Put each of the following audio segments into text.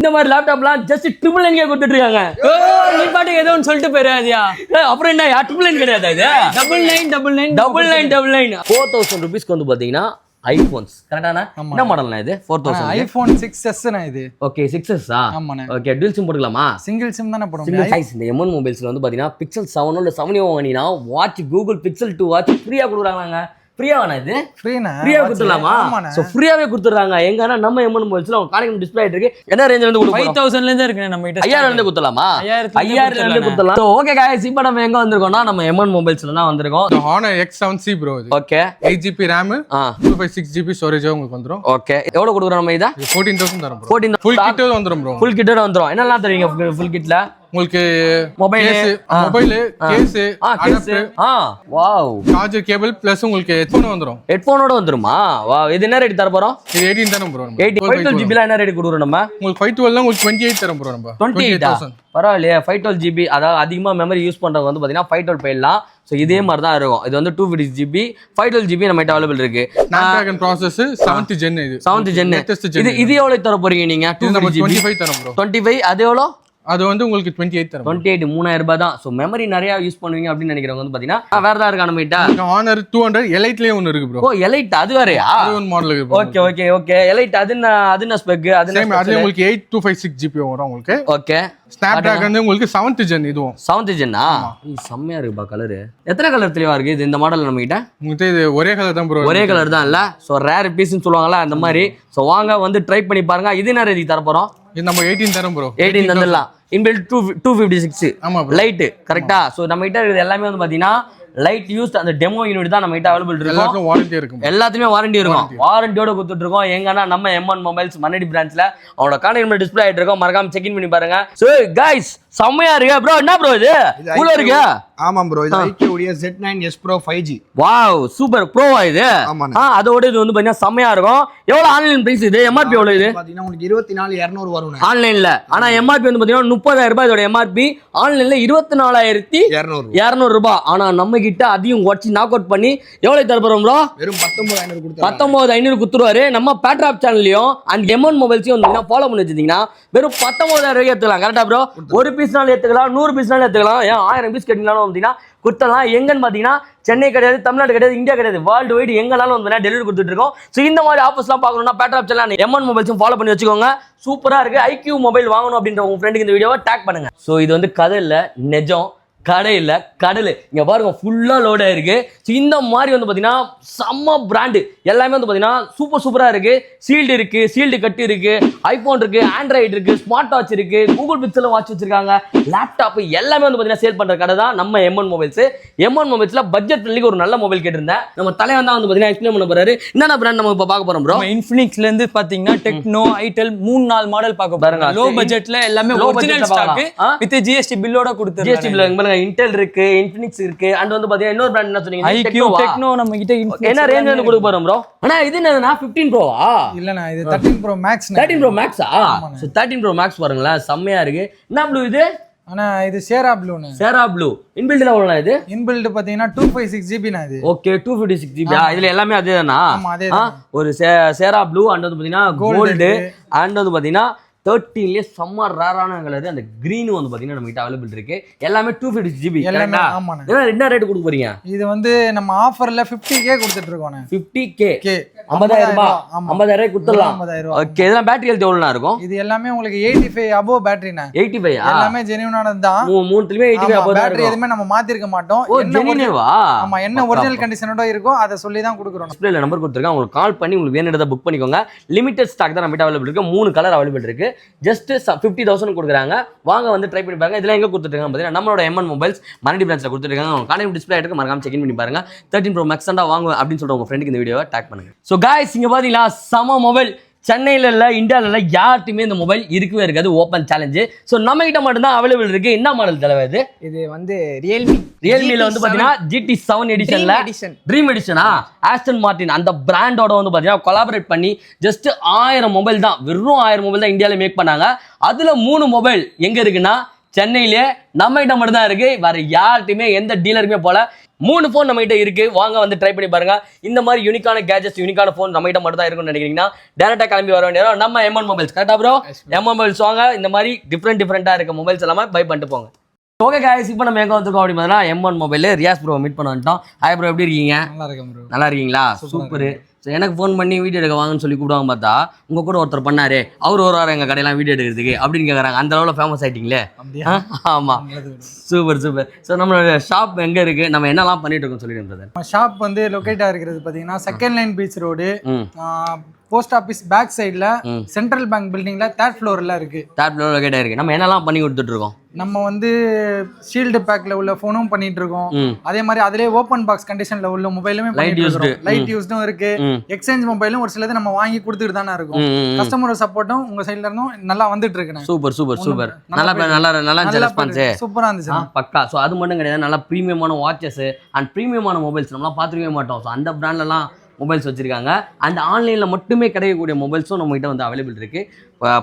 இந்த மாதிரி லேப்டாப்லாம் just triple nine கொடுத்துட்டு இருக்காங்க. நீ பாட்டுக்கு ஏதோ ஒன்று சொல்லிட்டு போயிடாதியா? அப்புறம் என்ன ட்ரிபிள் நைன் கிடையாது, இது $999 4,000 rupeesக்கு வந்து பாத்தீங்கன்னா ஐபோன்ஸ் கரெக்டானா? என்ன மாடல்னா இது? 4000 ஐபோன் 6s னா இது. ஓகே 6s ஆ? ஆமாண்ணே. ஓகே டுவல் சிம் போட்டுக்கலாமா? சிங்கிள் சிம் தானே போட முடியும். கைஸ் இந்த M1 மொபைல்ஸ்ல வந்து பாத்தீங்கன்னா Pixel 7 இல்ல 7 வாங்கினா வாட்ச் Google Pixel 2 வாட்ச் ஃப்ரீயா கொடுக்குறாங்க. ஃப்ரீயாவானா இது? ஃப்ரீனா? ஃப்ரீயா கொடுத்துடலாமா? சோ ஃப்ரீயாவே கொடுத்துறாங்க. எங்கன்னா நம்ம M1 மொபைல்ஸ்ல அவங்க காலிங் டிஸ்ப்ளே ஆயிட்டு இருக்கு. என்ன ரேஞ்சில இருந்து கொடுப்போம்? 5000 ல இருந்து இருக்கு நம்ம கிட்ட. 5000 ல இருந்து கொடுத்தலாமா? 5000 ல இருந்து கொடுத்தலாம். சோ ஓகே गाइस இப்போ நம்ம எங்க வந்திருக்கோம்னா நம்ம M1 மொபைல்ஸ்ல தான் வந்திருக்கோம். Honor X7C bro இது. Okay 8GB RAM 256GB storage உங்களுக்கு வந்துரும். ஓகே எவ்வளவு கொடுக்குறோம் நம்ம இத? 14000 தரோம் bro. 14 ஃபுல் கிட் வந்துரும் bro. ஃபுல் கிட் வந்துரும். என்னலாம் தருவீங்க ஃபுல் கிட்ல? உங்களுக்கு mobile case adapter wow charger cable plus உங்களுக்கு ஹெட்போன் வந்துரும். ஹெட்போனோட வந்துருமா? வாவ் இது என்ன ரேட் தர போறோம்? இது 18 தரோம் bro. 512GB ல என்ன ரேட் கொடுக்குறோம் நம்ம? உங்களுக்கு 512 ல உங்களுக்கு 28 தரோம் bro நம்ம. 28000 பரவாயில்லையே. 512GB அதாவது அதிகமா மெமரி யூஸ் பண்றவங்க வந்து பாத்தீங்கன்னா 512 போயிடலாம். சோ இதே மாதிரி தான் இருக்கும். இது வந்து 256GB 512GB நம்ம கிட்ட அவைலபிள் இருக்கு. Snapdragon processor 7th gen இது. 7th gen. இது எவ்வளவு தர போறீங்க நீங்க? 255 தரோம் bro. 25 அது எவ்வளவு? அது வந்து உங்களுக்கு 28 தரோம். 28 3000 ரூபாய் தான். சோ மெமரி நிறைய யூஸ் பண்ணுவீங்க அப்படின்னு நினைக்கிறவங்க வந்து பாத்தீங்கன்னா வேற ஏதாவது இருக்கா நம்ம கிட்ட? Honor 200 Elite-லயே ஒன்னு இருக்கு bro. ஓ Elite அது வேறயா? அது ஒரு மாடல் இருக்கு bro. ஓகே Elite அது என்ன ஸ்பெக்? அது சேம் அதுல உங்களுக்கு 8256GB வரும் உங்களுக்கு. ஓகே Snapdragon உங்களுக்கு 7th gen இதுவும். 7th gen ஆ? செம்மையா இருக்குப்பா கலர். எத்தனை கலர் தெளிவா இருக்கு இது இந்த மாடல் நம்ம கிட்ட? உங்களுக்கு இது ஒரே கலர் தான் bro. ஒரே கலர் தான் இல்ல? சோ ரேர் பீஸ்னு சொல்லுவாங்கல அந்த மாதிரி. சோ வாங்க வந்து ட்ரை பண்ணி பாருங்க. இது என்ன ரேட் தர போறோம்? இது நம்ம 18 தரோம் bro. 18 தந்துடலாம். இன்பில்ட் 256 ஆமா bro. லைட் கரெக்ட்டா? சோ நம்ம கிட்ட இருக்குது எல்லாமே வந்து பாத்தீங்கன்னா லைட் யூஸ் அந்த டெமோ யூனிட் தான் நம்ம கிட்ட அவைலபிள் இருக்கும். எல்லாத்துக்கும் வாரண்டி இருக்கும். எல்லாத்துமே வாரண்டி இருக்கும். வாரண்டியோட கொடுத்துட்டு இருக்கோம். எங்கன்னா நம்ம M1 மொபைல்ஸ் மன்னடி பிரான்ச்ல அவங்களோட கான்டாக்ட் நம்பர் டிஸ்ப்ளே ஆயிட்டு இருக்கோம். மறக்காம செக் இன் பண்ணி பாருங்க. சோ गाइस செம்மையா இருக்கு bro. என்ன bro இது? உள்ள இருக்கு. ஆமா bro. இது IQ உடைய Z9S Pro 5G. Wow super ப்ரோவா இது? அதோட இது வந்து பாத்தீங்கன்னா செம்மையா இருக்கும். எவ்வளவு ஆன்லைன் பிரைஸ் இது? MRP எவ்வளவு இது? பாத்தீங்கன்னா உங்களுக்கு 24200 வரும் ஆன்லைன்ல. ஆனா MRP வந்து பாத்தீங்கன்னா 30000 ரூபாய் இதோட MRP. ஆன்லைன்ல 24200 ரூபாய். ஆனா நம்ம கிட்ட அதையும் உடைச்சு நாக் அவுட் பண்ணி எவ்வளவு தர போறோம் bro? வெறும் 19500 கொடுத்தா 19500 குத்துருவாரு. நம்ம பேட்ராப் சேனல்லையும் அண்ட் M1 மொபைல்ஸையும் வந்து ஃபாலோ பண்ணி வச்சிருந்தீங்கன்னா வெறும் 19000 ரூபாய்க்கு எடுத்துக்கலாம். கரெக்டா ப்ரோ? ஒரு பீஸ்னாலும் எடுத்துக்கலாம், 100 பீஸ்னாலும் எடுத்துக்கலாம். ஏன் 1000 பீஸ் கேட்டீங்கனாலும் வந்தீங்கன்னா கொடுத்தலாம். எங்கன்னு பாத்தீங்கன்னா சென்னை கிடையாது, தமிழ்நாடு கிடையாது, இந்தியா கிடையாது, வேர்ல்டு வைடு எங்கனாலும் வந்து டெலிவரி கொடுத்துட்டு இருக்கோம். ஸோ இந்த மாதிரி ஆஃபர்ஸ்லாம் பார்க்கணும்னா பேட்ராப் சேனல் M1 மொபைல்ஸும் ஃபாலோ பண்ணி வச்சுக்கோங்க. சூப்பரா இருக்கு. IQ மொபைல் வாங்கணும் அப்படின்ற உங்க ஃப்ரெண்டுக்கு இந்த வீடியோவை டேக் பண்ணுங்க. ஸோ இது வந்து கதை இல்ல, நிஜம். கடை இல்ல கடல். இங்க பாருங்க ஃபுல்லா லோட் ஆயிருக்கு. இந்த மாதிரி வந்து பாத்தீங்கன்னா செம்ம பிராண்டு எல்லாமே வந்து பாத்தீங்கன்னா சூப்பரா இருக்கு. சீல்டு இருக்கு, சீல்டு கட்டு இருக்கு, ஐபோன் இருக்கு, ஆண்ட்ராய்டு இருக்கு, ஸ்மார்ட் வாட்ச் இருக்கு, கூகுள் பிக்சல் வாட்ச் வச்சிருக்காங்க, லேப்டாப் எல்லாமே வந்து பாத்தீங்கன்னா சேல் பண்ற கடை தான் நம்ம M1 மொபைல்ஸ். M1 மொபைல்ஸ்ல பட்ஜெட் ஃப்ரெண்ட்லிக்கு ஒரு நல்ல மொபைல் கேட்டிருந்தேன். நம்ம தலைவன் தான் வந்து பாத்தீங்கன்னா எக்ஸ்பிளைன் பண்ண போறாரு. என்னென்ன பிராண்ட் நம்ம இப்ப பார்க்க போறோம் ப்ரோ? இன்ஃபினிக்ஸ்ல இருந்து பாத்தீங்கன்னா டெக்னோ, ஐடெல் 3-4 மாடல் பார்க்க பாருங்க. லோ பட்ஜெட்ல எல்லாமே ஒரிஜினல் ஸ்டாக் வித் GST பில்லோட கொடுத்துருக்காங்க. GST பில் இன்டெல் இருக்கு, இன்ஃபினிக்ஸ் இருக்கு, அண்ட் வந்து பாத்தீங்கன்னா இன்னொரு பிராண்ட் என்ன சொன்னீங்க? IQ டெக்னோ நம்ம கிட்ட என்ன ரேஞ்ச் வந்து கொடுக்க போறோம் ப்ரோ? அண்ணா இது என்னன்னா 15 ப்ரோவா? இல்லண்ணா இது 13 Pro Max. 13 Pro Max ஆ? சோ 13 Pro Max பாருங்களா செம்மையா இருக்கு. என்ன ப்ளூ இது? அண்ணா இது சேரா ப்ளூன்னு. சேரா ப்ளூ. இன்பில்ட் எவ்வளவுனா இது? இன்பில்ட் பாத்தீங்கன்னா 256GB னா இது. Okay 256GB. இதுல எல்லாமே அதேதானா? ஆமா அதேதான். ஒரு சேரா ப்ளூ அண்ட் வந்து பாத்தீங்கன்னா கோல்டு அண்ட் வந்து பாத்தீங்கன்னா 13லயே செம்ம ரேரான கலர். அந்த கிரீன் வந்து பாத்தீங்கன்னா நம்ம கிட்ட அவைலபிள் இருக்கு. எல்லாமே 256GB. எல்லாமே ஆமாண்ணா. என்ன ரேட் கொடுக்க போறீங்க? இது வந்து நம்ம ஆஃபர்ல 50k கொடுத்துட்டு இருக்கோம். 50k 50000 ரூபாய். 50000 ரூபாய் கொடுத்துடலாம். 50000. ஓகே இதெல்லாம் பேட்டரி ஹெல்த் எவ்வளவுனா இருக்கும்? இது எல்லாமே உங்களுக்கு 85 அபோவ் பேட்டரினா. 85 எல்லாமே ஜெனுயினானது தான். மூணுலயே 85 அபோவ் தான். பேட்டரி எதுமே நம்ம மாத்தி இருக்க மாட்டோம். என்ன ஜெனுயினவா? ஆமா என்ன ஒரிஜினல் கண்டிஷனோட இருக்கோ அத சொல்லி தான் கொடுக்குறோம். டிஸ்ப்ளேல நம்பர் கொடுத்திருக்கேன். உங்களுக்கு கால் பண்ணி உங்களுக்கு வேணும்ன்றத புக் பண்ணிக்கோங்க. லிமிட்டட் ஸ்டாக் தான் நம்ம கிட்ட அவைலபிள் இருக்கு. 3 கலர் அவைலபிள் இருக்கு. ஜஸ்ட் 50,000 கொடுக்குறாங்க. வாங்க வந்து ட்ரை பண்ணி பாருங்க. இதெல்லாம் எங்க கொடுத்துருக்காங்க பார்த்தீங்கன்னா நம்மளோட M1 மொபைல்ஸ் மன்னடி பிரான்ச்ல கொடுத்துருக்காங்க. அவங்க கான்டாக்ட் டிஸ்ப்ளே ஆயிட்டு மறக்காம செக் இன் பண்ணி பாருங்க. 13 Pro Max தான் வாங்க அப்படின்னு சொல்ற உங்க ஃப்ரெண்டுக்கு இந்த வீடியோவை டேக் பண்ணுங்க. சோ गाइस இங்க பாத்தீங்களா சம மொபைல் சென்னையில இல்ல இந்தியால இல்ல யார்ட்டுமே இந்த மொபைல் இருக்கவே இருக்காது. Open challenge. சோ நம்ம கிட்ட மட்டும் தான் அவைலபிள் இருக்கு. என்ன மாடல் தலைவர் இது? இது வந்து ரியல்மில வந்து பாத்தீங்கன்னா GT7 எடிஷன்ல ட்ரீம் எடிஷனா ஆஸ்டன் மார்டின் அந்த பிராண்டோட வந்து பாத்தீங்கன்னா கொலாபரேட் பண்ணி ஜஸ்ட் 1000 மொபைல் தான், வெறும் 1000 மொபைல் தான் இந்தியால மேக் பண்ணாங்க. அதுல 3 மொபைல் எங்க இருக்குன்னா சென்னையிலே நம்ம கிட்ட மட்டும் தான் இருக்கு, வேற யார்கிட்டயுமே எந்த டீலருக்குமே போல. 3 ஃபோன் நம்ம கிட்ட இருக்கு, வாங்க வந்து ட்ரை பண்ணி பாருங்க. இந்த மாதிரி யூனிக்கான கேஜெட்ஸ், யூனிக்கான ஃபோன் நம்ம கிட்ட மட்டும் தான் இருக்குன்னு நினைக்கிறீங்கன்னா டேரக்டா கிளம்பி வர வேண்டிய நம்ம M1 மொபைல்ஸ். கரெக்டா ப்ரோ? M1 மொபைல்ஸ் வாங்க, இந்த மாதிரி டிஃப்ரெண்டா இருக்க மொபைல்ஸ் எல்லாமே பை பண்ணிட்டு போங்க. ஓகே गाइस, இப்போ நம்ம எங்க வந்திருக்கோம் அப்படி பார்த்தா M1 mobile Riyaz bro meet பண்ண வந்துட்டோம். ஹாய் ப்ரோ, எப்படி இருக்கீங்க? நல்லா இருக்கேன் ப்ரோ. நல்லா இருக்கீங்களா? சூப்பர். ஸோ எனக்கு ஃபோன் பண்ணி வீடியோ எடுக்க வாங்கன்னு சொல்லி கூப்பிடுவாங்க, பார்த்தா உங்க கூட ஒருத்தர் பண்ணாரு, அவர் ஒரு வாரம் எங்க கடையெல்லாம் வீடியோ எடுக்கிறதுக்கு அப்படின்னு கேட்குறாங்க. அந்த அளவில் ஃபேமஸ் ஆயிட்டீங்களே. ஆமா, சூப்பர். ஸோ நம்மளோட ஷாப் எங்க இருக்கு, நம்ம என்னெல்லாம் பண்ணிட்டு இருக்கோம் சொல்லிடுங்க பிரதர். ஷாப் வந்து லொக்கேட் ஆகிருக்கிறது பார்த்தீங்கன்னா second line beach road, post office back சைடில், சென்ட்ரல் பேங்க் பில்டிங்ல 3rd ஃப்ளோர்ல இருக்கு. 3rd ஃப்ளோர் லொக்கேட் ஆயிருக்கு. நம்ம என்னெல்லாம் பண்ணி கொடுத்துட்டு இருக்கோம்? நம்ம வந்து ஷீல்டு பேக்ல உள்ள போனும் பண்ணிட்டு இருக்கோம். அதே மாதிரி அதிலே ஓபன் பாக்ஸ் கண்டிஷன்ல உள்ள மொபைலுமே பண்ணிட்டு இருக்கோம். லைட் யூஸ்டும் இருக்கு, எக்ஸ்சேஞ்ச் மொபைலும் ஒரு சிலது நம்ம வாங்கி கொடுத்துட்டு தானே இருக்கோம். கஸ்டமர் சப்போர்ட்டும் உங்க சைடுல இருந்தும் நல்லா வந்துட்டு இருக்கு. சூப்பர். நல்லா ரெஸ்பான்ஸ் சூப்பரா இருந்துச்சு. பக்கா. ஸோ அது மட்டும் கிடையாது, நல்லா ப்ரீமியமான வாட்சஸ் அண்ட் ப்ரீமியமான மொபைல்ஸ் நம்மளாம் பார்த்துக்கவே மாட்டோம். ஸோ அந்த பிராண்ட்லலாம் மொபைல்ஸ் வச்சிருக்காங்க. அண்ட் ஆன்லைனில் மட்டுமே கிடைக்கக்கூடிய மொபைல்ஸும் நம்மகிட்ட வந்து அவைலபிள் இருக்கு.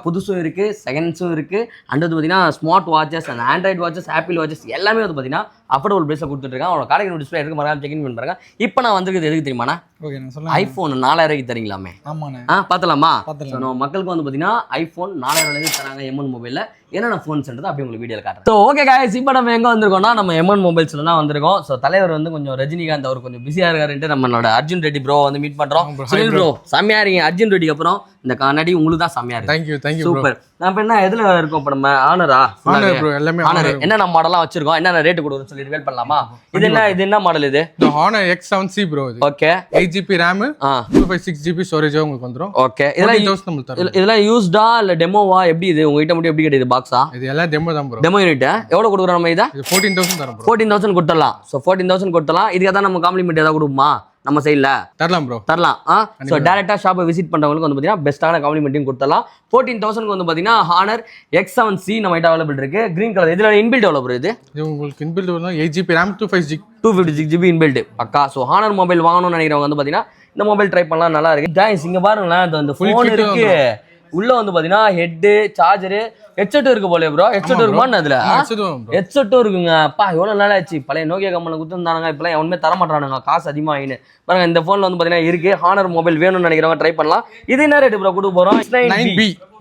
புதுசும் இருக்கு, செகண்ட்ஸும் இருக்கு. அண்ட் வந்து பார்த்தீங்கன்னா smart watches and Android watches, apple watches எல்லாமே வந்து பார்த்தீங்கன்னா அஃபோர்டபுள் ப்ரைஸில் கொடுத்துட்ருக்காங்க. அவங்களோட கடைக்கு டிஸ்பிளே எடுக்க மறக்காம செக் இன் பண்ணுறாங்க. இப்போ நான் வந்திருக்கிறது எதுக்கு தெரியுமாண்ணா? ஐஃபோன் 4000 தரீங்களாமே. பார்த்தலாமா? நம்ம மக்களுக்கு வந்து பார்த்தீங்கன்னா ஐஃபோன் 4000 தராங்க M1 மொபைலில். என்னென்ன ஃபோன்ஸ்ன்றது அப்படி உங்களுக்கு வீடியோவில் காட்டுறேன். ஸோ ஓகே गाइस, இப்போ நம்ம எங்கே வந்திருக்கோம்னா நம்ம M1 மொபைல்ஸில் தான் வந்திருக்கோம். ஸோ தலைவர் வந்து கொஞ்சம் ரஜினிகாந்த் அவர் கொஞ்சம் பிஸியாக இருக்காருன்ட்டு நம்மளோட அர்ஜுன் ரெட்டி ப்ரோ வந்து மீட் பண்ணுறோம். சுனில் ப்ரோ செம்மையா இருக்கீங்க. அர்ஜுன் ரெட்டிக்கு அப்புறம் இந்த கண்ணாடி உங்களுக்கு தான் செம்மையா இருக்கு. Thank you super. நம்ம என்ன எதுல இருக்கோம் இப்போ? நம்ம ஆனரா ப்ரோ, எல்லாமே ஆனர். என்னென்ன மாடலாம் வச்சிருக்கோம், என்னென்ன ரேட் கொடுக்குறோம்னு சொல்லி ரிவீல் பண்ணலாமா? இது என்ன மாடல் இது? இந்த Honor X7C ப்ரோ. இது okay, 8GB RAM 256GB storage உங்களுக்கு வந்துரும். ஓகே, இதெல்லாம் யூஸ்டா இல்ல டெமோவா? எப்படி இது உங்ககிட்ட மட்டும் எப்படி கிடைக்குது பாக்ஸா? இது எல்லாம் டெமோ தான் ப்ரோ. டெமோ யூனிட் எவ்வளவு கொடுக்குறோம் நம்ம? இதை 14,000 தரோம் ப்ரோ. 14,000 கொடுத்துடலாம். ஸோ 14,000 கொடுத்துடலாம். இதுக்கு தான் நம்ம காம்ப்ளிமெண்ட் ஏதாவது கொடுப்போமா நம்ம சைடில்? தரலாம். ஸோ டேரெக்டாக ஷாப்பை விசிட் பண்ணுறவங்களுக்கு வந்து பார்த்தீங்கன்னா பெஸ்ட்டான காம்ப்ளிமெண்ட்டையும் கொடுத்துடலாம். 14,000 வந்து பார்த்தீங்கன்னா Honor X7C நம்ம கிட்ட அவைலபிள் இருக்கு. Green colour. இதில் இன்பில்ட் எவ்வளோ ப்ரோ? இது உங்களுக்கு இன்பில்ட் வந்து 8GB RAM 256GB இன்பில்ட். பக்கா. ஸோ Honor மொபைல் வாங்கணும்னு நினைக்கிறவங்க வந்து பார்த்தீங்கன்னா இந்த மொபைல் ட்ரை பண்ணலாம், நல்லா இருக்கு. கைஸ் இங்க பாருங்களேன், அந்த ஃபோன் இருக்கு, உள்ள வந்து பார்த்தீங்கன்னா ஹெட்டு, சார்ஜரு, ஹெட்செட்டும் இருக்கு போல ப்ரோ. ஹெட்செட் இருக்குமான்னு அதுல? ஹெட்செட்டும் இருக்குங்க. அப்பா எவ்வளவு நாள் ஆச்சு. பழைய நோக்கியா கம்பெனில கொடுத்துருந்தாங்க, இப்பெல்லாம் எவனுமே தர மாட்டானுங்க, காசு அதிகமா ஆயின்னு பாருங்க. இந்த போன்ல வந்து பாத்தீங்கன்னா இருக்கு. Honor மொபைல் வேணும்னு நினைக்கிறவங்க ட்ரை பண்ணலாம். இது என்ன ரேட் ப்ரோ கொடுக்க போறோம்?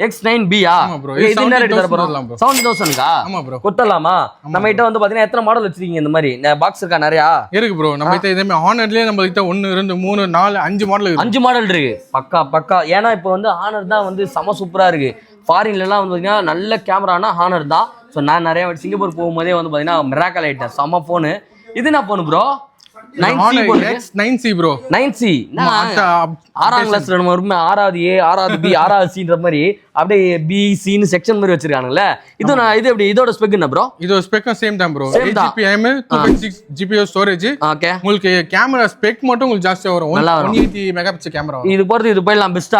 X9B-ஆ? இது என்ன ரேட் தர போறோம்? 70,000-கா? ஆமா ப்ரோ. கொடுத்தலாமா? நம்ம கிட்ட வந்து பாத்தீங்கன்னா எத்தனை மாடல் வச்சிருக்கீங்க? இந்த மாதிரி பாக்ஸ் இருக்கா? நிறையா இருக்கு ப்ரோ. நம்ம கிட்ட இதே மாதிரி Honorலயே நம்ம கிட்ட 1 2 3 4 5 மாடல் இருக்கு. 5 மாடல் இருக்கு. பக்கா. ஏன்னா இப்போ வந்து Honor தான் வந்து செம சூப்பரா இருக்கு. ஃபாரின்லாம் வந்து பார்த்தீங்கன்னா நல்ல கேமரானா Honor தான். ஸோ நான் நிறைய சிங்கப்பூர் போகும்போதே வந்து பார்த்தீங்கன்னா மிராக்கல் ஆயிட்டேன். செம ஃபோனு. இது என்ன phone bro? 9C bro. 9C 6ஆம் கிளாஸ்ல நம்ம 6வது A 6வது B 6வது Cன்ற மாதிரி அப்படியே B Cன்னு செக்ஷன் மாதிரி வச்சிருக்காங்கல்ல. இது எப்படி? இதோட ஸ்பெக் என்ன ப்ரோ? இதோட ஸ்பெக் சேம் தான் bro. 8GB RAM 256GB storage. Okay, உங்களுக்கு கேமரா ஸ்பெக் மட்டும் உங்களுக்கு ஜாஸ்தியா வரும். 180 மெகாபிக்சல் கேமரா. இது போயிடலாம். Best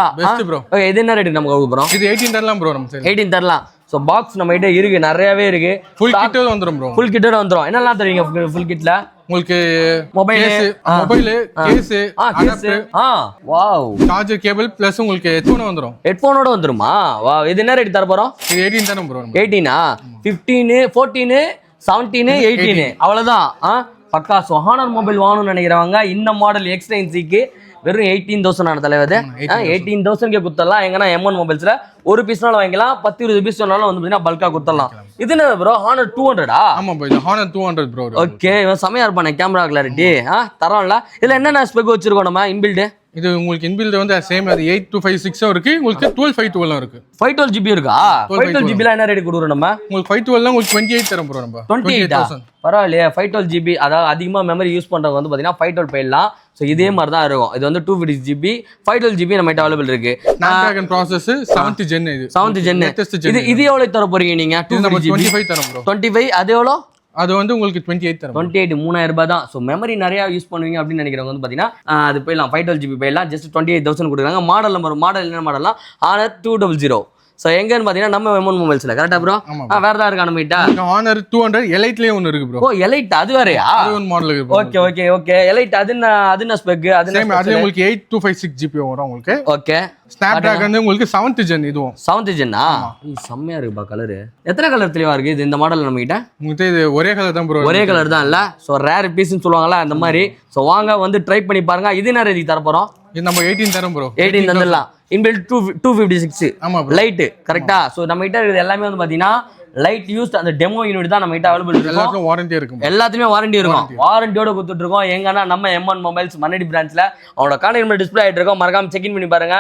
bro. ஓகே, இது என்ன ரேட் நமக்கு கொடுக்க போறோம்? இது 18 தரலாம் ப்ரோ. நம்ம 18 தரலாம். ஸோ பாக்ஸ் நம்ம கிட்ட இருக்கு, நிறையவே இருக்கு. ஃபுல் கிட்டோட வந்துரும் ப்ரோ. ஃபுல் கிட்டோட வந்துரும். என்னெல்லாம் தருவீங்க ஃபுல் கிட்ல? உங்களுக்கு mobile, case, adapter, wow, charger, cable plus உங்களுக்கு ஹெட்போனோட வந்துருமா? வாவ். இது என்ன ரேட் தர போறோம்? இது 18 தான ப்ரோ. 18ஆ? 15 14 17 18 அவ்வளவுதான். பக்கா. ஸோ Honor மொபைல் வாங்கணும்னு நினைக்கிறவங்க இந்த மாடல் X9C-க்கு வெறும் 18,000 ஆன தலைவர். 18,000 குத்தரலாம். எங்கன்னா M1 மொபைல்ஸ்ல ஒரு பீஸ்னாலும் வாங்கிக்கலாம், 10-20 பீஸ் சொன்னாலும் வந்து பார்த்தீங்கன்னா பல்கா குத்தரலாம். இது என்ன ப்ரோ? Honor 200-ஆ? ஆமா ப்ரோ, இது Honor 200 ப்ரோ. ஓகே, இவன் செமையா இருப்பானே கேமரா கிளாரிட்டி. தரோம்ல. இதுல என்னென்ன ஸ்பெக் வச்சிருக்கோம் நம்ம இன்பில்ட்? இது உங்களுக்கு இன்பில்ட் வந்து சேம், அது 8256 இருக்கு. உங்களுக்கு 12/512 இருக்கு. 512GB இருக்கா? 512GB ல என்ன ரேட் கொடுக்குறோம் நம்ம? உங்களுக்கு 512 உங்களுக்கு 28 தரம் ப்ரோ. நம்ம 28,000 பரவாயில்லையே. 512GB அதாவது அதிகமா மெமரி யூஸ் பண்றவங்க வந்து பாத்தீங்கன்னா 512 போயிடலாம். ஸோ இதே மாதிரி தான் இருக்கும். இது வந்து 256GB 512GB நம்ம கிட்ட அவைலபிள் இருக்கு. Snapdragon process 7th gen. இது 7th gen. இது எவ்வளவு தர போறீங்க நீங்க? 25 தரம் ப்ரோ. 25. அது எவ்வளோ? அது வந்து உங்களுக்கு 28 தரும். 28 3000 ரூபாய் தான். ஸோ மெமரி நிறைய யூஸ் பண்ணுவீங்க அப்படின்னு நினைக்கிறவங்க வந்து பார்த்தீங்கன்னா அது போயிடலாம். 512GB போயிடலாம். ஜஸ்ட் 28,000 கொடுக்குறாங்க. மாடல் நம்பர் என்ன மாடல்லாம்? Honor 200. ஸோ எங்கன்னு பார்த்தீங்கன்னா நம்ம M1 மொபைல்ஸ்ல கரெக்டா ப்ரோ? வேற ஏதாவது இருக்கா நம்ம கிட்ட? Honor 200 எலைட்லயே ஒன்னு இருக்கு ப்ரோ. ஓ எலைட் அது வேறயா? அது ஒரு மாடல் இருக்கு bro. Okay okay okay elite அது என்ன ஸ்பெக்? அது சேம் அதுல உங்களுக்கு 8256 GB வரும் உங்களுக்கு. ஓகே. Snapdragon உங்களுக்கு 7th gen இதுவும். 7th gen செம்மையா இருக்குப்பா கலர். எத்தனை கலர் தெளிவா இருக்கு இது இந்த மாடல் நம்ம கிட்ட? உங்களுக்கு இது ஒரே கலர் தான் ப்ரோ. ஒரே கலர் தான் இல்ல? சோ ரேர் பீஸ்னு சொல்லுவாங்கல அந்த மாதிரி. சோ வாங்க வந்து ட்ரை பண்ணி பாருங்க. இது என்ன ரேஞ்ச் தர போறோம்? இது நம்ம 18 தரோம் ப்ரோ. 18 தந்துடலாம். இன்பில்ட் 256 ஆமா ப்ரோ. லைட் கரெக்ட்டா? சோ நம்ம கிட்ட இருக்குது எல்லாமே வந்து பாத்தீங்கன்னா லைட் யூஸ்ட் அந்த டெமோ யூனிட் தான் நம்ம கிட்ட அவைலபிள் இருக்கு. எல்லாத்துக்கும் வாரண்டி இருக்கும். எல்லாத்துலயும் வாரண்டி இருக்கும். வாரண்டியோட கொடுத்துட்டு இருக்கோம். எங்கன்னா நம்ம M1 மொபைல்ஸ் மன்னடி பிரான்ச்ல அவனோட கான்டாக்ட் டிஸ்ப்ளே ஆயிட்டு இருக்கோம். மறக்காம செக் இன் பண்ணி பாருங்க.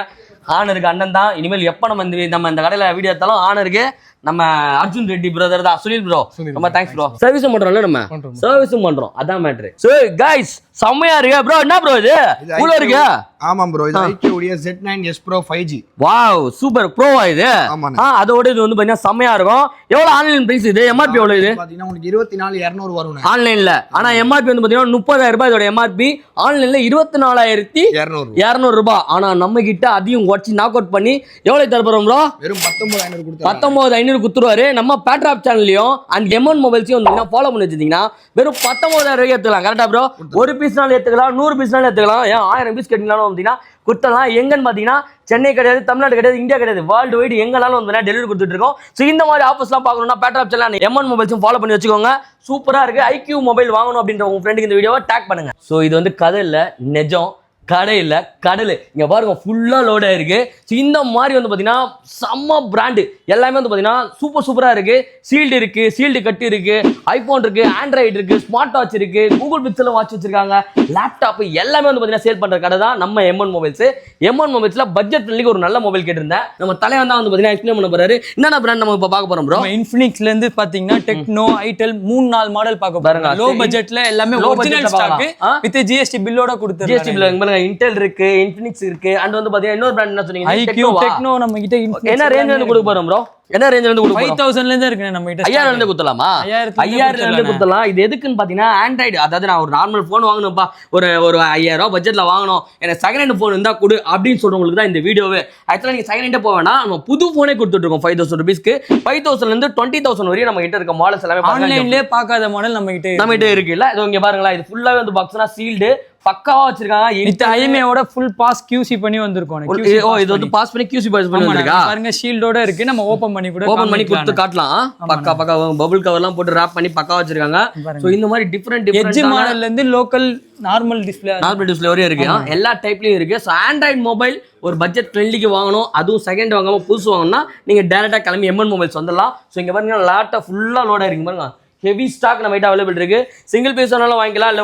ஆனருக்கு அண்ணன் தான். இனிமேல் எப்போ நம்ம இந்த கடையில வீடியோ எடுத்தாலும் ஆனருக்கு நம்ம அர்ஜுன் ரெட்டி பிரதர் தான். சுனில் ப்ரோ ரொம்ப தேங்க்ஸ் ப்ரோ. சர்வீஸும் பண்றோம்ல நம்ம சர்வீஸும் பண்றோம். அதான் மேட்ரு. சோ கைஸ் செம்மையா இருக்கு ப்ரோ. என்ன ப்ரோ இது உள்ள இருக்கு? ஆமா ப்ரோ, இது IQ உடைய Z9 S Pro 5G. Wow super ப்ரோவா இது? அதோட இது வந்து பாத்தீங்கன்னா செம்மையா இருக்கும். எவ்வளவு ஆன்லைன் பிரைஸ் இது? MRP எவ்வளவு இது? பாத்தீங்கன்னா உங்களுக்கு 24200 வரும் ஆன்லைன்ல. ஆனா MRP வந்து பாத்தீங்கன்னா 30000 ரூபாய் இதோட MRP. ஆன்லைன்ல 24200 ரூபாய். ஆனா நம்ம கிட்ட அதையும் உடச்சி நாக் அவுட் பண்ணி எவ்வளவு தர போறோம் ப்ரோ? வெறும் 19500 கொடுத்தாங்க. 19500 குத்துருவாரு. நம்ம பேட்ராப் சேனல்லையும் அந்த M1 மொபைல்ஸையும் வந்து ஃபாலோ பண்ணி வச்சிருந்தீங்கன்னா வெறும் 19000 ரூபாய் எடுத்துக்கலாம். கரெக்டா ப்ரோ? ஒரு பீஸ்னாலும் எடுத்துக்கலாம், 100 பீஸ்னாலும் எடுத்துக்கலாம். ஏன் 1000 பீஸ் கேட்டீங்களாலும் வந்தீங்கன்னா குத்தலாம். எங்கன்னு பாத்தீங்கன்னா சென்னை கிடையாது, தமிழ்நாடு கிடையாது, இந்தியா கிடையாது, வேர்ல்டு வைடு எங்கனாலும் வந்து டெலிவரி கொடுத்துட்டு இருக்கோம். ஸோ இந்த மாதிரி ஆஃபர்ஸ்லாம் பார்க்கணும்னா பேட்ராப் சேனல் M1 மொபைல்ஸும் ஃபாலோ பண்ணி வச்சுக்கோங்க. சூப்பரா இருக்கு. IQ மொபைல் வாங்கணும் அப்படின்ற உங்க ஃப்ரெண்டுக்கு இந்த வீடியோவை டேக் பண்ணுங்க. ஸோ இது வந்து கதை இல்லை, நிஜம். கடை இல்லை கடல். இங்கே பாருங்க ஃபுல்லாக லோட் ஆயிருக்கு. ஸோ இந்த மாதிரி வந்து பார்த்தீங்கன்னா செம்ம பிராண்டு எல்லாமே வந்து பார்த்தீங்கன்னா சூப்பராக இருக்கு. சீல்டு இருக்கு, சீல்டு கட்டு இருக்கு, ஐபோன் இருக்கு, ஆண்ட்ராய்டு இருக்கு, ஸ்மார்ட் வாட்ச் இருக்கு, கூகுள் பிக்சல் வாட்ச் வச்சிருக்காங்க, லேப்டாப் எல்லாமே வந்து பார்த்தீங்கன்னா சேல் பண்ற கடை தான் நம்ம M1 மொபைல்ஸ். M1 மொபைல்ஸ்ல பட்ஜெட் ஃப்ரெண்ட்லிக்கு ஒரு நல்ல மொபைல் கேட்டிருந்தேன். நம்ம தலைவன் தான் வந்து பார்த்தீங்கன்னா எக்ஸ்பிளைன் பண்ண போறாரு. என்னென்ன பிராண்ட் நம்ம இப்போ பார்க்க போறோம் ப்ரோ? இன்ஃபினிக்ஸ்ல இருந்து பாத்தீங்கன்னா டெக்னோ, ஐடெல் 3-4 மாடல் பார்க்க பாருங்க. லோ பட்ஜெட்ல எல்லாமே ஒரிஜினல் ஸ்டாக் வித் GST பில்லோட கொடுத்து. GST பில் இன்டெல் இருக்கு, இன்ஃபினிக்ஸ் இருக்கு, அண்ட் வந்து பாத்தீங்கன்னா இன்னொரு பிராண்ட் என்ன சொன்னீங்க? IQ டெக்னோ நம்ம கிட்ட என்ன ரேஞ்ச் வந்து கொடுக்க போறோம் ப்ரோ? என்ன ரேஞ்ச் வந்து கொடுக்க 5000 ல இருந்து இருக்கு நம்ம கிட்ட. 5000 ல இருந்து குத்தலாமா? 5000 ல இருந்து குத்தலாம். இது எதுக்குன்னு பாத்தீங்கன்னா ஆண்ட்ராய்டு, அதாவது நான் ஒரு நார்மல் போன் வாங்கணும்ப்பா, ஒரு 5000 ரூபாய் பட்ஜெட்ல வாங்கணும், எனக்கு செகண்ட் ஹேண்ட் போன் இருந்தா கொடு அப்படின்னு சொல்றவங்களுக்கு தான் இந்த வீடியோவே. ஆக்சுவலா நீங்க செகண்ட் ஹேண்டே போவேனா, நம்ம புது போனே கொடுத்துட்டு இருக்கோம் 5000 ரூபாய்க்கு. 5000 ல இருந்து 20000 வரையும் நம்ம கிட்ட இருக்க மாடல்ஸ் எல்லாமே ஆன்லைன்லயே பார்க்காத மாடல் நம்ம கிட்ட இருக்குல்ல. இது இங்க பாருங்களா, இது ஃபுல்லாவே வந்து பாக்ஸ்னா சீல்டு பக்காவா வச்சிருக்காங்க. இந்த ஐஎம்ஏவோட ஃபுல் பாஸ் QC பண்ணி வந்திருக்கோம். ஓ இது வந்து பாஸ் பண்ணி QC பாஸ் பண்ணி வந்திருக்கா. பாருங்க ஷீல்டோட இருக்கு. நம்ம ஓபன் பண்ணி கொடுத்து காட்டலாம். பக்கா பபிள் கவர்லாம் போட்டு ராப் பண்ணி பக்கா வச்சிருக்காங்க. சோ இந்த மாதிரி டிஃபரண்ட் எட்ஜ் மாடல்ல இருந்து லோக்கல் நார்மல் டிஸ்ப்ளே வரையும் இருக்கு. எல்லா டைப்லயும் இருக்கு. சோ ஆண்ட்ராய்டு மொபைல் ஒரு பட்ஜெட் ஃப்ரெண்ட்லிக்கு வாங்கணும், அதுவும் செகண்ட் வாங்காம புதுசு வாங்கணும்னா நீங்க டைரக்டா கிளம்பி M1 மொபைல்ஸ் வந்துடலாம். சோ இங்க பாருங்க லாட்டா ஃபுல்லா லோட் ஆயிருக்கு பாருங்க. ஹெவி ஸ்டாக் நம்ம கிட்ட அவைலபிள் இருக்கு. சிங்கிள் பீஸ் வேணாலும் வாங்கிக்கலாம், இல்லை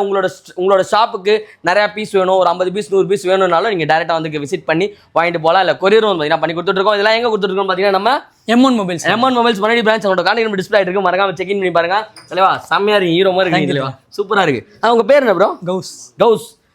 உங்களோட ஷாப்புக்கு நிறைய பீஸ் வேணும், ஒரு 50 பீஸ் 100 பீஸ் வேணும்னாலும் நீங்க டேரக்டா வந்து விசிட் பண்ணி வாங்கிட்டு போகலாம். இல்லை கொரியரும் வந்து பண்ணி கொடுத்துட்டு இருக்கோம். இதெல்லாம் எங்க கொடுத்துட்டு இருக்கோம் பார்த்தீங்கன்னா நம்ம M1 மொபைல்ஸ் மணி பிரான்ச். அவங்களோட கான்டாக்ட் டிஸ்ப்ளே ஆயிருக்கு. மறக்காம செக் இன் பண்ணி பாருங்க. தலைவா செம்மையா இருக்கு, ஹீரோ மாதிரி இருக்கு தலைவா, சூப்பரா இருக்கு. உங்க பேர் என்ன ப்ரோ?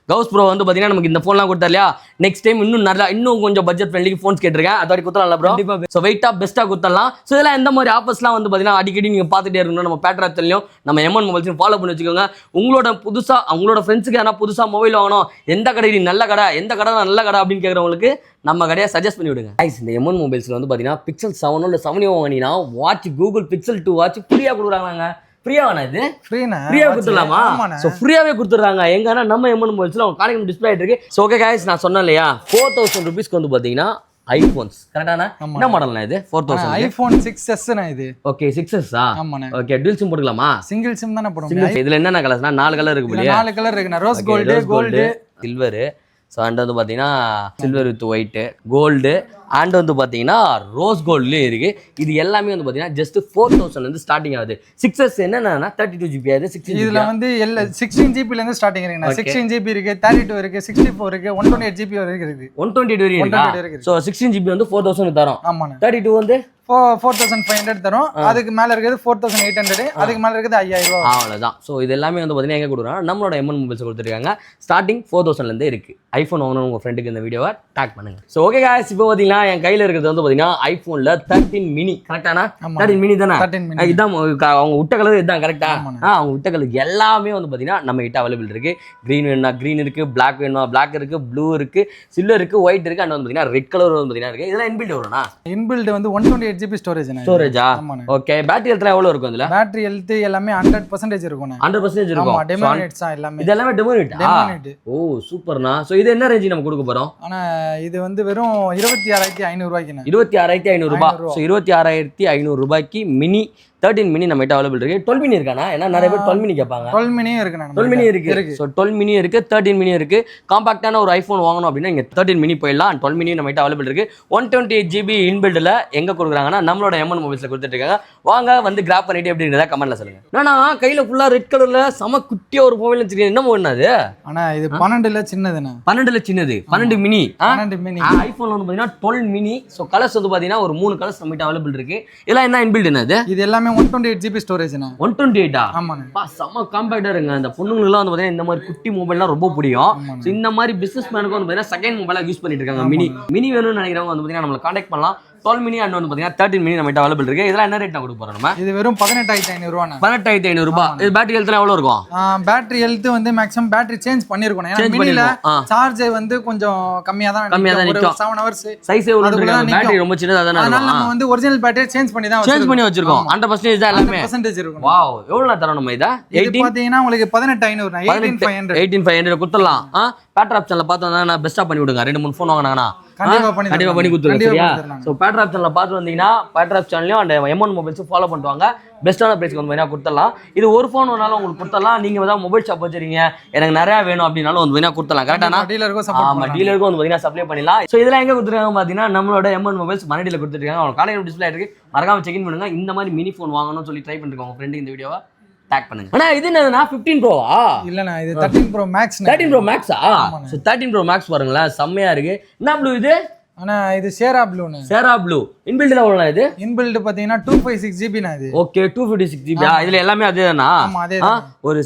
கவுஸ் ப்ரோ வந்து பாத்தீங்கன்னா நமக்கு இந்த ஃபோன்லாம் கொடுத்தா இல்லையா, நெக்ஸ்ட் டைம் இன்னும் கொஞ்சம் பட்ஜெட் ஃப்ரெண்ட்லிக்கு ஃபோன்ஸ் கேட்டிருக்கேன். அதோட குத்தலாம் ப்ரோ. ஸோ வெயிட்டா பெஸ்ட்டாக குத்தலாம். ஸோ இதெல்லாம் எந்த மாதிரி ஆஃபர்ஸ்லாம் வந்து பாத்தீங்கன்னா அடிக்கடி நீங்க பார்த்துட்டே இருக்கணும். நம்ம பேட்ராப் சேனலையும் நம்ம M1 மொபைல்ஸையும் ஃபாலோ பண்ணி வச்சுக்கோங்க. உங்களோட ஃப்ரெண்ட்ஸுக்கு ஏன்னா புதுசா மொபைல் வாங்கணும், எந்த கடை நல்ல கடை, எந்த கடை நல்ல கடை அப்படின்னு கேட்குறவங்களுக்கு நம்ம கடையை சஜஸ்ட் பண்ணி விடுங்க. இந்த M1 மொபைல்ஸ்ல வந்து பாத்தீங்கன்னா Pixel 7 இல்லை 7 வாங்கினீங்கன்னா வாட்ச் கூகுள் Pixel 2 வாட்ச் ஃப்ரீயா கொடுக்குறாங்க. ஃப்ரீயாவானா இது? ஃப்ரீயா கொடுத்துடலாமா? ஸோ ஃப்ரீயாவே கொடுத்துட்றாங்க. எங்கன்னா நம்ம M1 மொபைல்ஸ்ல அவங்க கான்டாக்ட் டிஸ்ப்ளே ஆயிட்டு இருக்கு. ஸோ ஓகே गाइस, நான் சொன்னேன் இல்லையா 4000 ரூபீஸ்க்கு வந்து பாத்தீங்கன்னா ஐபோன்ஸ் கரெக்டானா? என்ன மாடல்னா இது? 4000 ஐபோன் 6s னா இது. ஓகே 6s ஆ? ஆமாண்ணே. ஓகே டுவல் சிம் போட்டுக்கலாமா? சிங்கிள் சிம் தானே போட முடியும். இதுல என்னென்ன கலர்ஸ்னா 4 கலர் இருக்கு இல்லையா? 4 கலர் இருக்குண்ணா. Rose gold, silver. So and வந்து பார்த்தீங்கன்னா silver with white, gold and வந்து பார்த்தீங்கன்னா ரோஸ் கோல்ட்லேயும் இருக்குது. இது எல்லாமே வந்து பார்த்தீங்கன்னா ஜஸ்ட் 4000 ஸ்டார்டிங் ஆகுது. 6s என்னன்னா 32 GB ஆகுது. 16 இதில் வந்து 16 GB ஸ்டார்டிங் இருக்குண்ணா. 16 GB இருக்கு, 32 இருக்கு, 64 இருக்கு, 128 GB வரைக்கும் இருக்கு. 128 வரைக்கும் இருக்கு. ஸோ 16 GB வந்து 4000 தரோம். ஆமாண்ணா. 32 வந்து 4500 தரும். அதுக்கு மேல இருக்கிறது 4800, அதுக்கு மேல இருக்கிறது 5000 ரூபாய். அவ்வளவுதான். ஸோ இது எல்லாமே வந்து பார்த்தீங்கன்னா எங்க கொடுக்குறாங்க, நம்மளோட எம்என் மொபைல்ஸ் கொடுத்துருக்காங்க. ஸ்டார்டிங் 4000 இருந்தே இருக்கு. ஐஃபோன் வாங்கணும் உங்க ஃப்ரெண்டுக்கு இந்த வீடியோவை டேக் பண்ணுங்க. ஸோ ஓகே guys, இப்போ பார்த்தீங்கன்னா என் கையில இருக்கிறது வந்து பார்த்தீங்கன்னா ஐஃபோன்ல 13 மினி. கரெக்டானா? 13 மினி தானே? 13 mini. இதான் அவங்க விட்ட கலர் இதுதான். கரெக்டா? அவங்க விட்ட கலர் எல்லாமே வந்து பார்த்தீங்கன்னா நம்ம கிட்ட அவைலபிள் இருக்கு. கிரீன் வேணும்னா கிரீன் இருக்கு, பிளாக் வேணும்னா பிளாக் இருக்கு, ப்ளூ இருக்கு, சில்வர் இருக்கு, ஒயிட் இருக்கு, அண்ட் வந்து பார்த்தீங்கன்னா ரெட் கலர் வந்து பார்த்தீங்கன்னா இருக்கு. இதெல்லாம் இன்பில்ட் வரும்னா? இன்பில்ட் வந்து 128 GB ஸ்டோரேஜ். ஸ்டோரேஜா? ஓகே. பேட்டரி ஹெல்த் எவ்வளவு இருக்கும் இதுல? பேட்டரி ஹெல்த் எல்லாமே 100% இருக்கும். 100% இருக்கும். ஆமா, டெமோ யூனிட்ஸ் எல்லாமே. இது எல்லாமே டெமோ யூனிட். ஓ சூப்பர்னா. சோ இது என்ன ரேஞ்ச் நம்ம கொடுக்க போறோம்? ஆனா இது வந்து வெறும் 26500 ரூபாய்க்கு. 26500 ரூபாய். சோ 26500 ரூபாய்க்கு மினி 13 மினி நம்ம கிட்ட அவைலபிள் இருக்கு. 12 மினி இருக்கானா? ஏன்னா நிறைய பேர் 12 மினி கேட்பாங்க. 12 மினியும் இருக்கு. 12 மினி இருக்கு. சோ 12 மினி இருக்கு, 13 மினி இருக்கு. காம்பாக்டான ஒரு ஐபோன் வாங்கணும் அப்படின்னா நீங்க 13 மினி போயிடலாம். 12 மினி நம்ம கிட்ட அவைலபிள் இருக்கு. 128 GB இன்பில்ட்ல எங்க கொடுக்குறாங்கன்னா நம்மளோட எம்என் மொபைல்ஸ்ல கொடுத்துட்டு இருக்காங்க. வாங்க வந்து கிராப் பண்ணிட்டு எப்படின்றத கமெண்ட்ல சொல்லுங்க. நானா கையில ஃபுல்லா ரெட் கலர்ல சம குட்டியா ஒரு மொபைல் வச்சிருக்கேன். என்ன மொபைல் அது? ஆனா இது 12ல சின்னதுனா. 12ல சின்னது. 12 மினி. 12 மினி. ஐபோன் வந்து பாத்தீங்கன்னா 12 மினி. சோ கலர்ஸ் வந்து பாத்தீங்கன்னா ஒரு 3 கலர்ஸ் நம்ம கிட்ட அவைலபிள் இருக்கு. இதெல்லாம் என்ன இன்பில்ட் என்னது? இது எல்லாமே 128 GB ஸ்டோரேஜ்னா. 128. ஆமாண்ணே. செம காம்பேக்டா இருங்க. அந்த பொண்ணுங்களுக்குலாம் வந்து பாத்தீங்கன்னா இந்த மாதிரி குட்டி மொபைல்லாம் ரொம்ப பிடிக்கும். சோ இந்த மாதிரி பிசினஸ் மேனுக்கு வந்து பாத்தீங்கன்னா செகண்ட் மொபைலா யூஸ் பண்ணிட்டு இருக்காங்க. மினி வேணும்னு நினைக்கிறவங்க வந்து பாத்தீங்கன்னா நம்மள கான்டாக்ட் பண்ணலாம். 12 மினி அண்ட் வந்து பாத்தீங்கன்னா 13 மினி நம்ம கிட்ட அவைலபிள் இருக்கு. இதெல்லாம் என்ன ரேட் நான் கொடுக்க போறோம் நம்ம? இது வெறும் 18500 ரூபாய். 18500 ரூபாய். இது பேட்டரி ஹெல்த் எவ்வளவு இருக்கும்? பேட்டரி ஹெல்த் வந்து மேக்ஸிமம் பேட்டரி சேஞ்ச் பண்ணிருக்கணும். ஏன்னா மினில சார்ஜ் வந்து கொஞ்சம் கம்மியா தான் நிக்கும். 7 hours சைஸ் எவ்வளவு இருக்கு? பேட்டரி ரொம்ப சின்னதா தான இருக்கும். அதனால நம்ம வந்து ஒரிஜினல் பேட்டரி சேஞ்ச் பண்ணி வச்சிருக்கோம். 100% தான் எல்லாமே 100% இருக்கும். வாவ். எவ்வளவு நான் தரணும் இத? இது பாத்தீங்கன்னா உங்களுக்கு 18500. 18500 குத்தலாம். பேட்டர் ஆப்ஷன்ல பார்த்தா நான் பெஸ்டா பண்ணி விடுங்க. 2-3 ஃபோன் வாங்குனானா கண்டிப்பா பண்ணி கொடுத்துருங்க. சரியா? சோ பேட்டர் ஆப்ஷன்ல பார்த்து வந்தீங்கன்னா பேட்டர் ஆப்ஷன்லயும் அந்த எம்என் மொபைல்ஸ் ஃபாலோ பண்ணிட்டு வாங்க. பெஸ்ட்டான பிரைஸ்க்கு வந்து வேணா கொடுத்துடலாம். இது ஒரு ஃபோன் வேணாலும் உங்களுக்கு கொடுத்துடலாம். நீங்க ஏதாவது மொபைல் ஷாப் வச்சிருக்கீங்க, எனக்கு நிறைய வேணும் அப்படின்னாலும் வந்து வேணா கொடுத்துடலாம். கரெக்டானா? டீலருக்கும் வந்து வேணா சப்ளை பண்ணிடலாம். ஸோ இதெல்லாம் எங்க கொடுத்துருக்காங்க பாத்தீங்கன்னா நம்மளோட எம்என் மொபைல்ஸ் மனடியில் கொடுத்துருக்காங்க. அவங்க காலையில் டிஸ்பிளே இருக்கு, மறக்காம செக் இன் பண்ணுங்க. இந்த மாதிரி மினி ஃபோன் வாங்கணும்னு சொல்லி ட்ரை பண்ணிருக்கோம் உங்க ஃப்ரெண்டு இந்த வீடியோவை டேக் பண்ணுங்க. அண்ணா இது என்னதுன்னா 15 ப்ரோவா? இல்லண்ணா இது 13 ப்ரோ மேக்ஸ். 13 ப்ரோ மேக்ஸா? சோ 13 ப்ரோ மேக்ஸ் பாருங்களேன், செம்மையா இருக்கு. என்ன ப்ளூ இது? ஆனா இது சேரா ப்ளூன்னு. சேரா ப்ளூ. இன்பில்ட் எவ்வளவுனா இது? இன்பில்ட் பாத்தீங்கன்னா 256 GB னா இது. Okay 256 GB. இதுல எல்லாமே அதேதானா? ஆமா அதேதான். ஒரு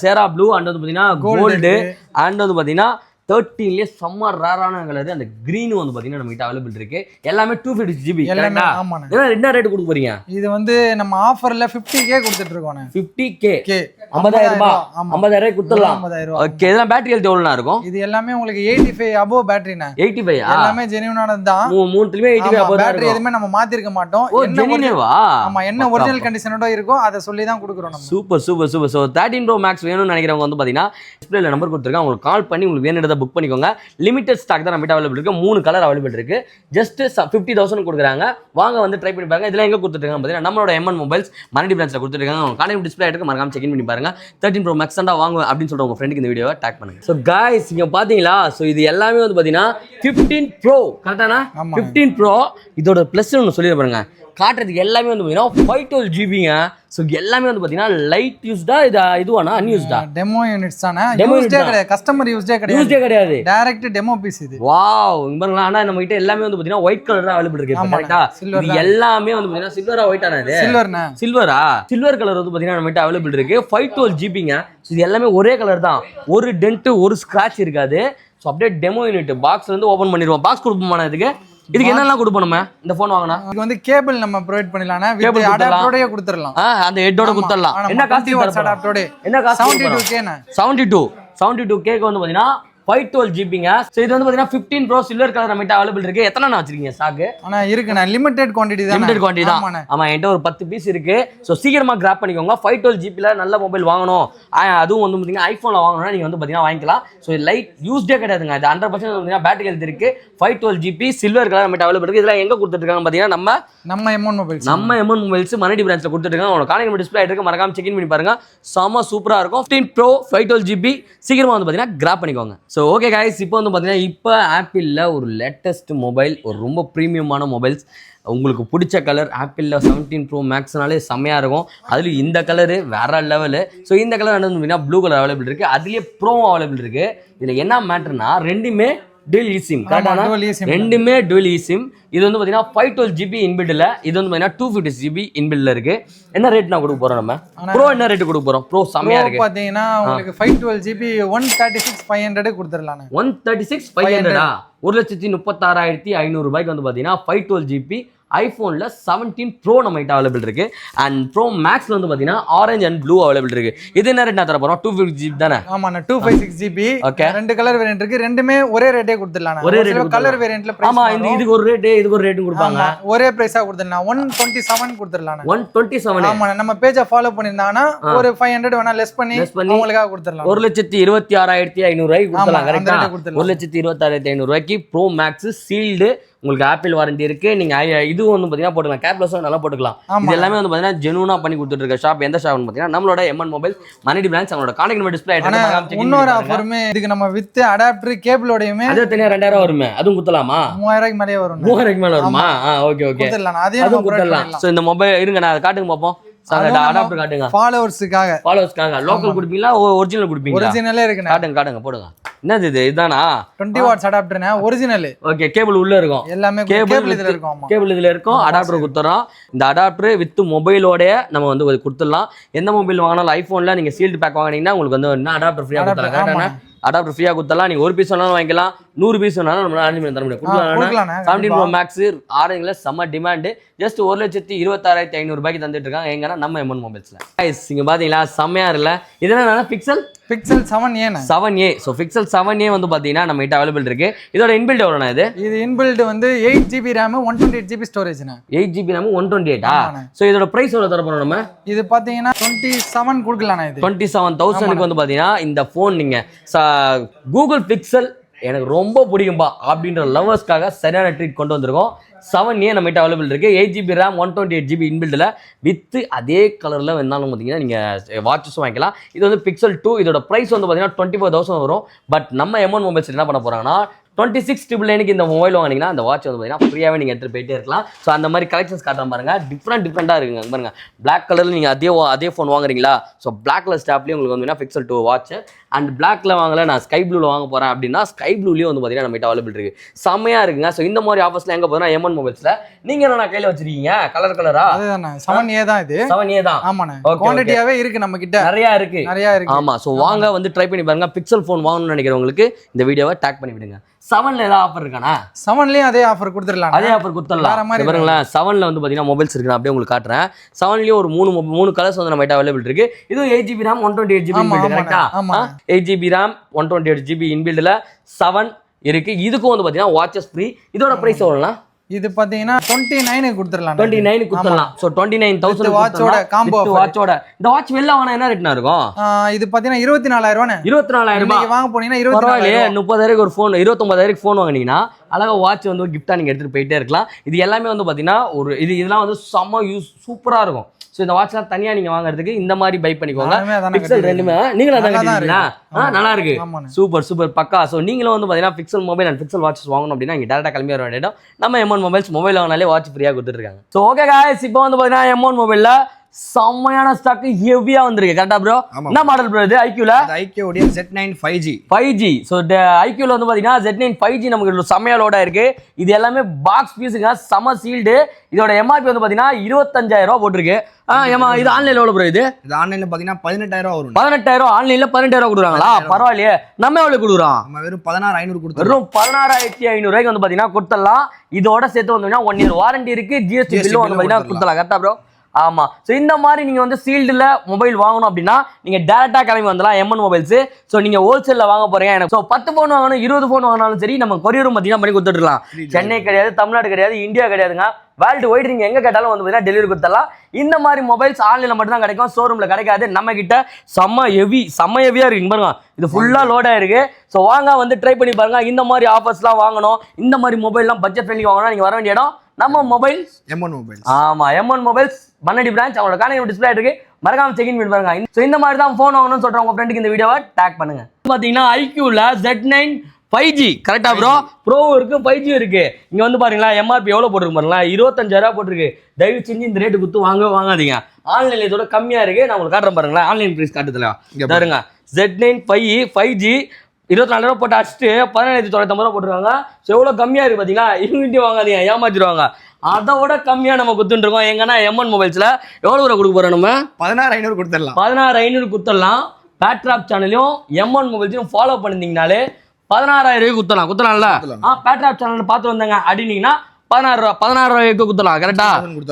சேரா ப்ளூ அண்ட் வந்து பாத்தீங்கன்னா கோல்டு அண்ட் வந்து பாத்தீங்கன்னா 13லயே செம்ம ரேரான கலர். அந்த கிரீன் வந்து பாத்தீங்கன்னா நம்ம கிட்ட அவைலபிள் இருக்கு. எல்லாமே 256 GB. எல்லாமே ஆமாண்ணே. என்ன ரேட் கொடுக்க போறீங்க? இது வந்து நம்ம ஆஃபர்ல 50k கொடுத்துட்டு இருக்கோம். 50k 50000 ரூபாய். 50000 கொடுத்துடலாம். ஓகே. இதெல்லாம் பேட்டரி ஹெல்த் எவ்வளவுனா இருக்கும்? இது எல்லாமே உங்களுக்கு 85 above பேட்டரினா. 85 எல்லாமே ஜெனியூனானது தான். மூணுத்துலயே 85 above பேட்டரி எதுமே நம்ம மாத்தி இருக்க மாட்டோம். என்ன ஜெனியூவா? ஆமா என்ன ஒரிஜினல் கண்டிஷனோட இருக்கோ அத சொல்லி தான் கொடுக்குறோம் நம்ம. Super super super. So 13 Pro Max வேணும்னு நினைக்கிறவங்க வந்து பாத்தீங்கன்னா டிஸ்ப்ளேல நம்பர் கொடுத்திருக்கேன். உங்களுக்கு கால் பண்ணி உங்களுக்கு வேணும்ன்றத புக் பண்ணிக்கோங்க. லிமிடெட் ஸ்டாக் தான் நம்ம அவைலபிள் இருக்கு. 3 கலர் அவைலபிள் இருக்கு. ஜஸ்ட் 50000 கொடுக்குறாங்க. வாங்க வந்து ட்ரை பண்ணி பாருங்க. இதெல்லாம் எங்க கொடுத்துருக்காங்க பாத்தீங்கன்னா நம்மளோட எம்என் மொபைல்ஸ் மனடி பிரான்ச்ல கொடுத்துருக்காங்க. உங்க காலையில் டிஸ்ப்ளே ஆயிருக்கு, மறக்காம செக் இன் பண்ணி பாருங்க. 13 Pro Max தான் வாங்க அப்படின்னு சொல்ற உங்க ஃப்ரெண்டுக்கு இந்த வீடியோவை டேக் பண்ணுங்க. சோ गाइस இங்க பாத்தீங்களா? சோ இது எல்லாமே வந்து பாத்தீங்கன்னா 15 Pro கரெக்டானா? 15 Pro இதோட பிளஸ் ஒன்னு சொல்லி பாருங்க. காட்டுறதுக்கு எல்லாமே வந்து பாத்தீங்கன்னா 512 GBங்க. சோ எல்லாமே வந்து பாத்தீங்கன்னா லைட் யூஸ்டா இதுவானா அன்யூஸ்டா? டெமோ யூனிட்ஸ் தானே. யூஸ்டே கிடையாது, கஸ்டமர் யூஸ்டே கிடையாது. டைரக்ட் டெமோ பீஸ் இது. வாவ். இங்க பாருங்க. ஆனா நம்ம கிட்ட எல்லாமே வந்து பாத்தீங்கன்னா ஒயிட் கலர் தான் அவைலபிள் இருக்கு. கரெக்ட்டா? இது எல்லாமே வந்து பாத்தீங்கன்னா சில்வரா ஒயிட்டானா இது? சில்வரா. சில்வர் கலர் வந்து பாத்தீங்கன்னா நம்ம கிட்ட அவைலபிள் இருக்கு. 512 GBங்க. இது எல்லாமே ஒரே கலர் தான். ஒரு டென்ட் ஒரு ஸ்கிராட்ச் இருக்காது. சோ அப்படியே டெமோ யூனிட் பாக்ஸ்ல இருந்து ஓபன் பண்ணிடுவோம். பாக்ஸ் கொடுப்போமா இதுக்கு? இதுக்கு என்னெல்லாம் கொடுப்போம் நம்ம இந்த ஃபோன் வாங்கினா? இதுக்கு வந்து கேபிள் நம்ம ப்ரொவைட் பண்ணிடலாம். வித் அடாப்டரோடயே கொடுத்துறலாம். அந்த ஹெட்டோட கொடுத்துடலாம். என்ன காஸ்ட் அடாப்டரோட? என்ன காஸ்ட்? 72k னா. 72k க்கு வந்து பாத்தீங்கன்னா 512 GBங்க. சோ இது வந்து பாத்தீங்கன்னா 15 Pro சில்வர் கலர் நம்ம கிட்ட அவைலபிள் இருக்கு. எத்தனை நான் வச்சிருக்கீங்க ஸ்டாக்? ஆனா இருக்குண்ணா, லிமிடெட் குவாண்டிட்டி தான். லிமிடெட் குவாண்டிட்டி தான். ஆமா என்கிட்ட ஒரு 10 பீஸ் இருக்கு. சோ சீக்கிரமா கிராப் பண்ணிக்கோங்க. 512 GB ல நல்ல மொபைல் வாங்கணும், அதுவும் வந்து பாத்தீங்கன்னா ஐபோன்ல வாங்கணும்னா நீங்க வந்து பாத்தீங்கன்னா வாங்கிக்கலாம். சோ லைட் யூஸ்டே கிடையாதுங்க. இது 100% வந்து பேட்டரி ஹெல்த் இருக்கு. 512 GB சில்வர் கலர் நம்ம கிட்ட அவைலபிள் இருக்கு. இதெல்லாம் எங்க கொடுத்துட்டு இருக்காங்க பாத்தீங்கன்னா நம்ம எம்என் மொபைல்ஸ் மனடி பிரான்ச்ல கொடுத்துட்டு இருக்காங்க. உங்க காலையில் டிஸ்ப்ளே ஆயிட்டு இருக்கு, மறக்காம செக் இன் பண்ணி பாருங்க. செம சூப்பரா இருக்கும். 15 Pro 512 GB சீக்கிரமா வந்து பாத்தீங்கன்னா கிராப் பண்ணிக்கோங்க. சோ ஓகே गाइस இப்போ வந்து பாத்தீங்கன்னா இப்போ ஆப்பிள்ல ஒரு லேட்டஸ்ட் மொபைல், ஒரு ரொம்ப ப்ரீமியமான மொபைல்ஸ், உங்களுக்கு பிடிச்ச கலர் ஆப்பிள்ல 17 Pro Maxனாலே செம்மையா இருக்கும். அதுல இந்த கலரு வேற லெவலு. ஸோ இந்த கலர் வந்து ப்ளூ கலர் அவைலபிள் இருக்கு. அதுலயே ப்ரோ அவைலபிள் இருக்கு. இதுல என்ன மேட்டர்னா ரெண்டுமே டுவல் eSIM கரெக்டானா dual eSIM ரெண்டுமே டுவல் eSIM இது வந்து பாத்தீங்கன்னா 512GB இன்பில்ட்ல இது வந்து பாத்தீங்கன்னா 256GB இன்பில்ட்ல இருக்கு என்ன ரேட் நான் கொடுக்க போறோம் நம்ம ப்ரோ என்ன ரேட் கொடுக்க போறோம் ப்ரோ செமையா இருக்கு பாத்தீங்கன்னா உங்களுக்கு 512GB 136,500 கொடுத்துடலாம் 136,500 1,36,500 ரூபாய்க்கு வந்து பாத்தீங்கன்னா 512GB ஐபோன்ல 17 ப்ரோ நம்ம கிட்ட அவைலபிள் இருக்கு அண்ட் ப்ரோ மேக்ஸ்ல வந்து பாத்தீங்கன்னா ஆரஞ்சு அண்ட் ப்ளூ அவைலபிள் இருக்கு இது என்ன ரேட் நான் தர போறோம் 256GB தானே ஆமா 256GB ரெண்டு கலர் வேரியன்ட் இருக்கு ரெண்டுமே ஒரே ரேட்டே கொடுத்துடலாம் ஒரே ரேட் கலர் வேரியன்ட்ல ஆமா இதுக்கு ஒரு ரேட் இதுக்கு ஒரு ரேட் கொடுப்பாங்க ஒரே பிரைஸா கொடுத்துடலாம் 127 கொடுத்துடலாம் 127 ஆமா நம்ம பேஜை ஃபாலோ பண்ணிருந்தாங்கன்னா ஒரு 500 வேணா லெஸ் பண்ணி உங்களுக்காக கொடுத்துடலாம் 1,26,500 ரூபாய்க்கு கொடுத்தலாம் கரெக்ட்டா 1,26,500 ரூபாய்க்கு ப்ரோ மேக்ஸ் சீல்டு உங்களுக்கு ஆப்பிள் வாரண்டி இருக்கு நீங்க இது வந்து பாத்தீங்கன்னா போட்டுக்கலாம் கேப்லஸும் நல்லா போட்டுக்கலாம் இது எல்லாமே வந்து பாத்தீங்கன்னா ஜெனுவனா பண்ணி கொடுத்துட்டு இருக்க ஷாப் எந்த ஷாப்னு பாத்தீங்கன்னா நம்மளோட எம்என் மொபைல் மணி பிரான்ச் அவங்களோட கான்டாக்ட் நம்பர் டிஸ்ப்ளே ஆயிட்டு இன்னொரு ஆஃபருமே இதுக்கு நம்ம வித் அடாப்டர் கேபிளோடயுமே அது தனியா 2000 வருமே அதுவும் குத்தலாமா 3000 மேலே வரும் 3000 மேல வருமா ஓகே ஓகே குத்தலாம் அதையும் குத்தலாம் சோ இந்த மொபைல் இருங்க நான் காட்டுங்க பாப்போம் அடாப்டர் காட்டுங்க ஃபாலோவர்ஸ்க்காக லோக்கல் கொடுப்பீங்களா ஒரிஜினல் கொடுப்பீங்களா ஒரிஜினலே இருக்கு காட்டுங்க போடுங்க என்னது இது இதானா 20 வாட்ஸ் அடாப்டர்னா ஒரிஜினல் ஓகே கேபிள் உள்ள இருக்கும் எல்லாமே கேபிள் இதுல இருக்கும் ஆமா கேபிள் இதுல இருக்கும் அடாப்டர் குத்துறோம் இந்த அடாப்டர் வித் மொபைலோட நம்ம வந்து கொடுத்துடலாம் எந்த மொபைல் வாங்கினாலும் ஐபோன்ல நீங்க சீல்டு பேக் வாங்குனீங்கன்னா உங்களுக்கு வந்து என்ன அடாப்டர் ஃப்ரீயா கொடுத்தலாம் கரெக்டானா அடாப்டர் ஃப்ரீயா கொடுத்தலாம் நீங்க ஒரு பீஸ் வேணாலும் வாங்கிக்கலாம் 100 பீஸ் வேணாலும் நம்ம அரேஞ்ச் பண்ணி தர முடியும் கொடுக்கலாம் 17 ப்ரோ மேக்ஸ் ஆரஞ்சுல செம்ம டிமாண்ட் ஜஸ்ட் 1,26,500 ரூபாய்க்கு தந்துட்டு இருக்காங்க எங்கன்னா நம்ம எம்என் மொபைல்ஸ்ல கைஸ் இங்க பாத்தீங்களா செம்மையா இருக்குல்ல இதெல்லாம் pixel 7a so pixel 7a வந்து பாத்தீங்கன்னா நம்ம கிட்ட அவைலபிள் இருக்கு இதோட இன்பில்ட் எவ்வளவுனா இது இன்பில்ட் வந்து 8GB RAM 128GB ஸ்டோரேஜ்னா 8GB RAM 128 so இதோட பிரைஸ் எவ்வளவு தர போறோம் நம்ம இது பாத்தீங்கன்னா 27 கொடுக்கலாம்னா இது 27,000க்கு வந்து பாத்தீங்கன்னா இந்த போன் நீங்க கூகுள் பிக்சல் எனக்கு ரொம்ப பிடிக்கும்பா அப்படின்ற லவர்ஸ்க்காக சரியான ட்ரீட் கொண்டு வந்திருக்கோம் 7a நம்ம கிட்ட அவைலபிள் இருக்கு 8GB RAM 128GB இன்பில்ட்ல வித் அதே கலர்ல வேணாலும் பாத்தீங்கன்னா நீங்க வாட்சஸும் வாங்கிக்கலாம் இது வந்து பிக்சல் 2 இதோட பிரைஸ் வந்து பாத்தீங்கன்னா 24,000 வரும் பட் நம்ம எம்என் மொபைல்ஸ் என்ன பண்ண போறாங்கன்னா 26,999 இந்த மொபைல் வாங்கினீங்கன்னா அந்த வாட்ச் வந்து பார்த்தீங்கன்னா ஃப்ரீயாகவே நீங்கள் எடுத்துகிட்டு போயிட்டே இருக்கலாம் ஸோ அந்த மாதிரி கலெக்ஷன்ஸ் காட்டுறேன் பாருங்க டிஃப்ரெண்ட்டாக இருக்குங்க பாருங்க பிளாக் கலரில் நீங்கள் அதே ஃபோன் வாங்குறீங்களா ஸோ பிளாக் கலர் ஸ்டாப்லேயும் உங்களுக்கு வந்து பிக்சல் 2 வாட்ச் அண்ட் பிளாக்ல வாங்கல நான் ஸ்கை ப்ளூவில் வாங்க போகிறேன் அப்படின்னா ஸ்கை ப்ளூலேயும் வந்து பார்த்தீங்கன்னா நம்ம அவைலபிள் இருக்குது செம்மையாக இருக்குங்க ஸோ இந்த மாதிரி ஆஃபர்ஸ்லாம் எங்கே போகிறோம் எம்என் மொபைல்ஸில் நீங்கள் என்ன கையில் வச்சிருக்கீங்க கலரா அதுதானே 7a தான் இது 7a தான் ஆமாண்ணே குவாண்டிட்டியாவே இருக்கு நம்ம கிட்ட நிறைய இருக்கு ஆமா ஸோ வாங்க வந்து ட்ரை பண்ணி பாருங்க பிக்சல் ஃபோன் வாங்கணும்னு நினைக்கிறவங்களுக்கு இந்த வீடியோவை டேக் பண்ணி விடுங்க 7ல ஏதாவது ஆஃபர் இருக்கானா 7லயும் அதே ஆஃபர் கொடுத்துடலாம் அதே ஆஃபர் கொடுத்துடலாம் பாருங்களேன் 7ல வந்து பாத்தீங்கன்னா மொபைல்ஸ் இருக்கு நான் அப்படியே உங்களுக்கு காட்டுறேன் 7லயும் ஒரு மூணு கலர்ஸ் வந்து நம்ம கிட்ட அவைலபிள் இருக்கு இது 8GB RAM 128GB இன்பில்ட் கரெக்ட்டா 8GB RAM 128GB இன்பில்ட்ல 7 இருக்கு இதுக்கும் வந்து பாத்தீங்கன்னா வாட்சஸ் ஃப்ரீ இதோட பிரைஸ் எவ்வளவுனா இது பாத்தீங்கன்னா 29 கொடுத்துடலாம் 29 கொடுத்துடலாம் சோ 29,000 வாட்சோட காம்போ வாட்சோட இந்த வாட்ச் வெளில வாங்குனா என்ன ரேட்னா இருக்கும் இது பாத்தீங்கன்னா 24,000 ரூபாய் வாங்க போனீங்கன்னா 24,000 30,000 ஒரு ஃபோன் 29,000 ஃபோன் வாங்குனீங்கன்னா அழகா வாட்ச் வந்து கிஃப்டா நீங்க எடுத்துட்டு போயிட்டே இருக்கலாம் இது எல்லாமே வந்து பாத்தீங்கன்னா ஒரு இதெல்லாம் வந்து செம்ம சூப்பரா இருக்கும் ஸோ இந்த வாட்ச்லாம் தனியா நீங்க வாங்குறதுக்கு இந்த மாதிரி பை பண்ணிக்கோங்க பிக்சல் ரெண்டுமே நீங்களும் அதான் கட்டிங்களா நல்லா இருக்கு சூப்பர் பக்கா ஸோ நீங்களும் வந்து பாத்தீங்கன்னா pixel mobile and pixel watches வாங்கணும் அப்படின்னா இங்க டேரக்டா கிளம்பி வர வேண்டிய இடம் நம்ம எம்என் மொபைல்ஸ் மொபைல் வாங்கினாலே வாட்ச் ஃப்ரீயா கொடுத்துருக்காங்க ஸோ ஓகே காய்ஸ் இப்போ வந்து பாத்தீங்கன்னா எம்என் மொபைல்ல செம்மையான ஸ்டாக் ஹெவியா வந்திருக்கு கரெக்டா ப்ரோ என்ன மாடல் ப்ரோ இது ஐக்யூல ஐக்யூடைய Z9 5G சோ ஐக்யூல வந்து பாத்தீங்கன்னா Z9 5G நமக்கு செம்மையா லோடா இருக்கு இது எல்லாமே பாக்ஸ் பீஸுங்க செம சீல்டு இதோட எம்ஆர்பி வந்து பாத்தீங்கன்னா 25,000 ரூபாய் போட்டுருக்கு இது ஆன்லைன்ல எவ்வளவு ப்ரோ இது ஆன்லைன்ல பாத்தீங்கன்னா 18,000 வரும் 18,000 ஆன்லைன்ல 18,000 கொடுக்குறாங்களா பரவாயில்லையே நம்ம எவ்வளவு கொடுக்குறோம் நம்ம வெறும் 16,500 கொடுத்துறோம் வெறும் 16,500 ரூபாய்க்கு வந்து பாத்தீங்கன்னா கொடுத்துடலாம் இதோட சேர்த்து வந்து 1 இயர் வாரண்டி இருக்கு ஜிஎஸ்டி பில்லும் வந்து பாத்தீங்கன்னா கொடுத்துடலாம் கரெக்டா ப்ரோ ஆமா சோ இந்த மாதிரி நீங்க வந்து சீல்டுல மொபைல் வாங்கணும் அப்படின்னா நீங்க டைரக்டா கிளம்பி வந்துடலாம் எம்என் மொபைல்ஸ் சோ நீங்க ஹோல்சேல்ல வாங்க போறீங்க எனக்கு சோ 10 போன் வாங்கணும் 20 போன் வாங்கினாலும் சரி நம்ம கொரியரும் பாத்தீங்கன்னா பண்ணி கொடுத்துடலாம் சென்னை கிடையாது தமிழ்நாடு கிடையாது இந்தியா கிடையாதுங்க வேர்ல்டு வைடு நீங்க எங்க கேட்டாலும் வந்து பாத்தீங்கன்னா டெலிவரி கொடுத்துடலாம் இந்த மாதிரி மொபைல்ஸ் ஆன்லைன்ல மட்டும் தான் கிடைக்கும் ஷோரூம்ல கிடைக்காது நம்ம கிட்ட செம்ம ஹெவியா இருக்கு பாருங்க இது ஃபுல்லா லோடா இருக்கு சோ வாங்க வந்து ட்ரை பண்ணி பாருங்க இந்த மாதிரி ஆஃபர்ஸ்லாம் வாங்கணும் இந்த மாதிரி மொபைல்லாம் பட்ஜெட் ஃப்ரெண்ட்லி வாங்கணும் நீங்க வர வேண்டிய இடம் நம்ம மொபைல்ஸ் எம்என் மொபைல்ஸ் ஆமா எம்என் மொபைல்ஸ் மண்ணடி பிரான்ச் அவங்களோட கான்டாக்ட் டிஸ்ப்ளே இருக்கு மறக்காம செக் இன் பண்ணி பாருங்க சோ இந்த மாதிரி தான் ஃபோன் வாங்கணும்னு சொல்றேன் உங்க ஃப்ரெண்டுக்கு இந்த வீடியோவை டேக் பண்ணுங்க பாத்தீங்கன்னா ஐக்யூல Z9 5G கரெக்டா ப்ரோ இருக்கு 5G இருக்கு இங்க வந்து பாருங்களா எம்ஆர்பி எவ்வளவு போட்டுருக்கு பாருங்களா 25,000 போட்டுருக்கு தயவு செஞ்சு இந்த ரேட்டு குத்து வாங்காதீங்க ஆன்லைன்ல இதோட கம்மியா இருக்கு நான் உங்களுக்கு காட்டுறேன் பாருங்களா ஆன்லைன் பிரைஸ் காட்டுதுல பாருங்க Z9 5G 24,000 போட்டு அடிச்சுட்டு 17,950 போட்டுருக்காங்க. ஸோ எவ்வளோ கம்மியாக இருக்குது பார்த்தீங்களா? இவங்கிட்டே வாங்காதீங்க, ஏமாத்திடுவாங்க. அதோட கம்மியாக நம்ம குத்துட்டு இருக்கோம். எங்கன்னா M1 மொபைல்ஸில் எவ்வளோ ரூபா கொடுக்க போகிறோம்? நம்ம 16,500 கொடுத்துடலாம். 16,500 குத்தரலாம். பேட்ராப் சேனலையும் M1 மொபைல்ஸையும் ஃபாலோ பண்ணிருந்தீங்கனாலே 16,000 குத்தலாம்ல. பேட்ராப் சேனல் பார்த்து வந்தாங்க அப்படின்னீங்கன்னா 16,000 குத்தலாம். கரெக்டா?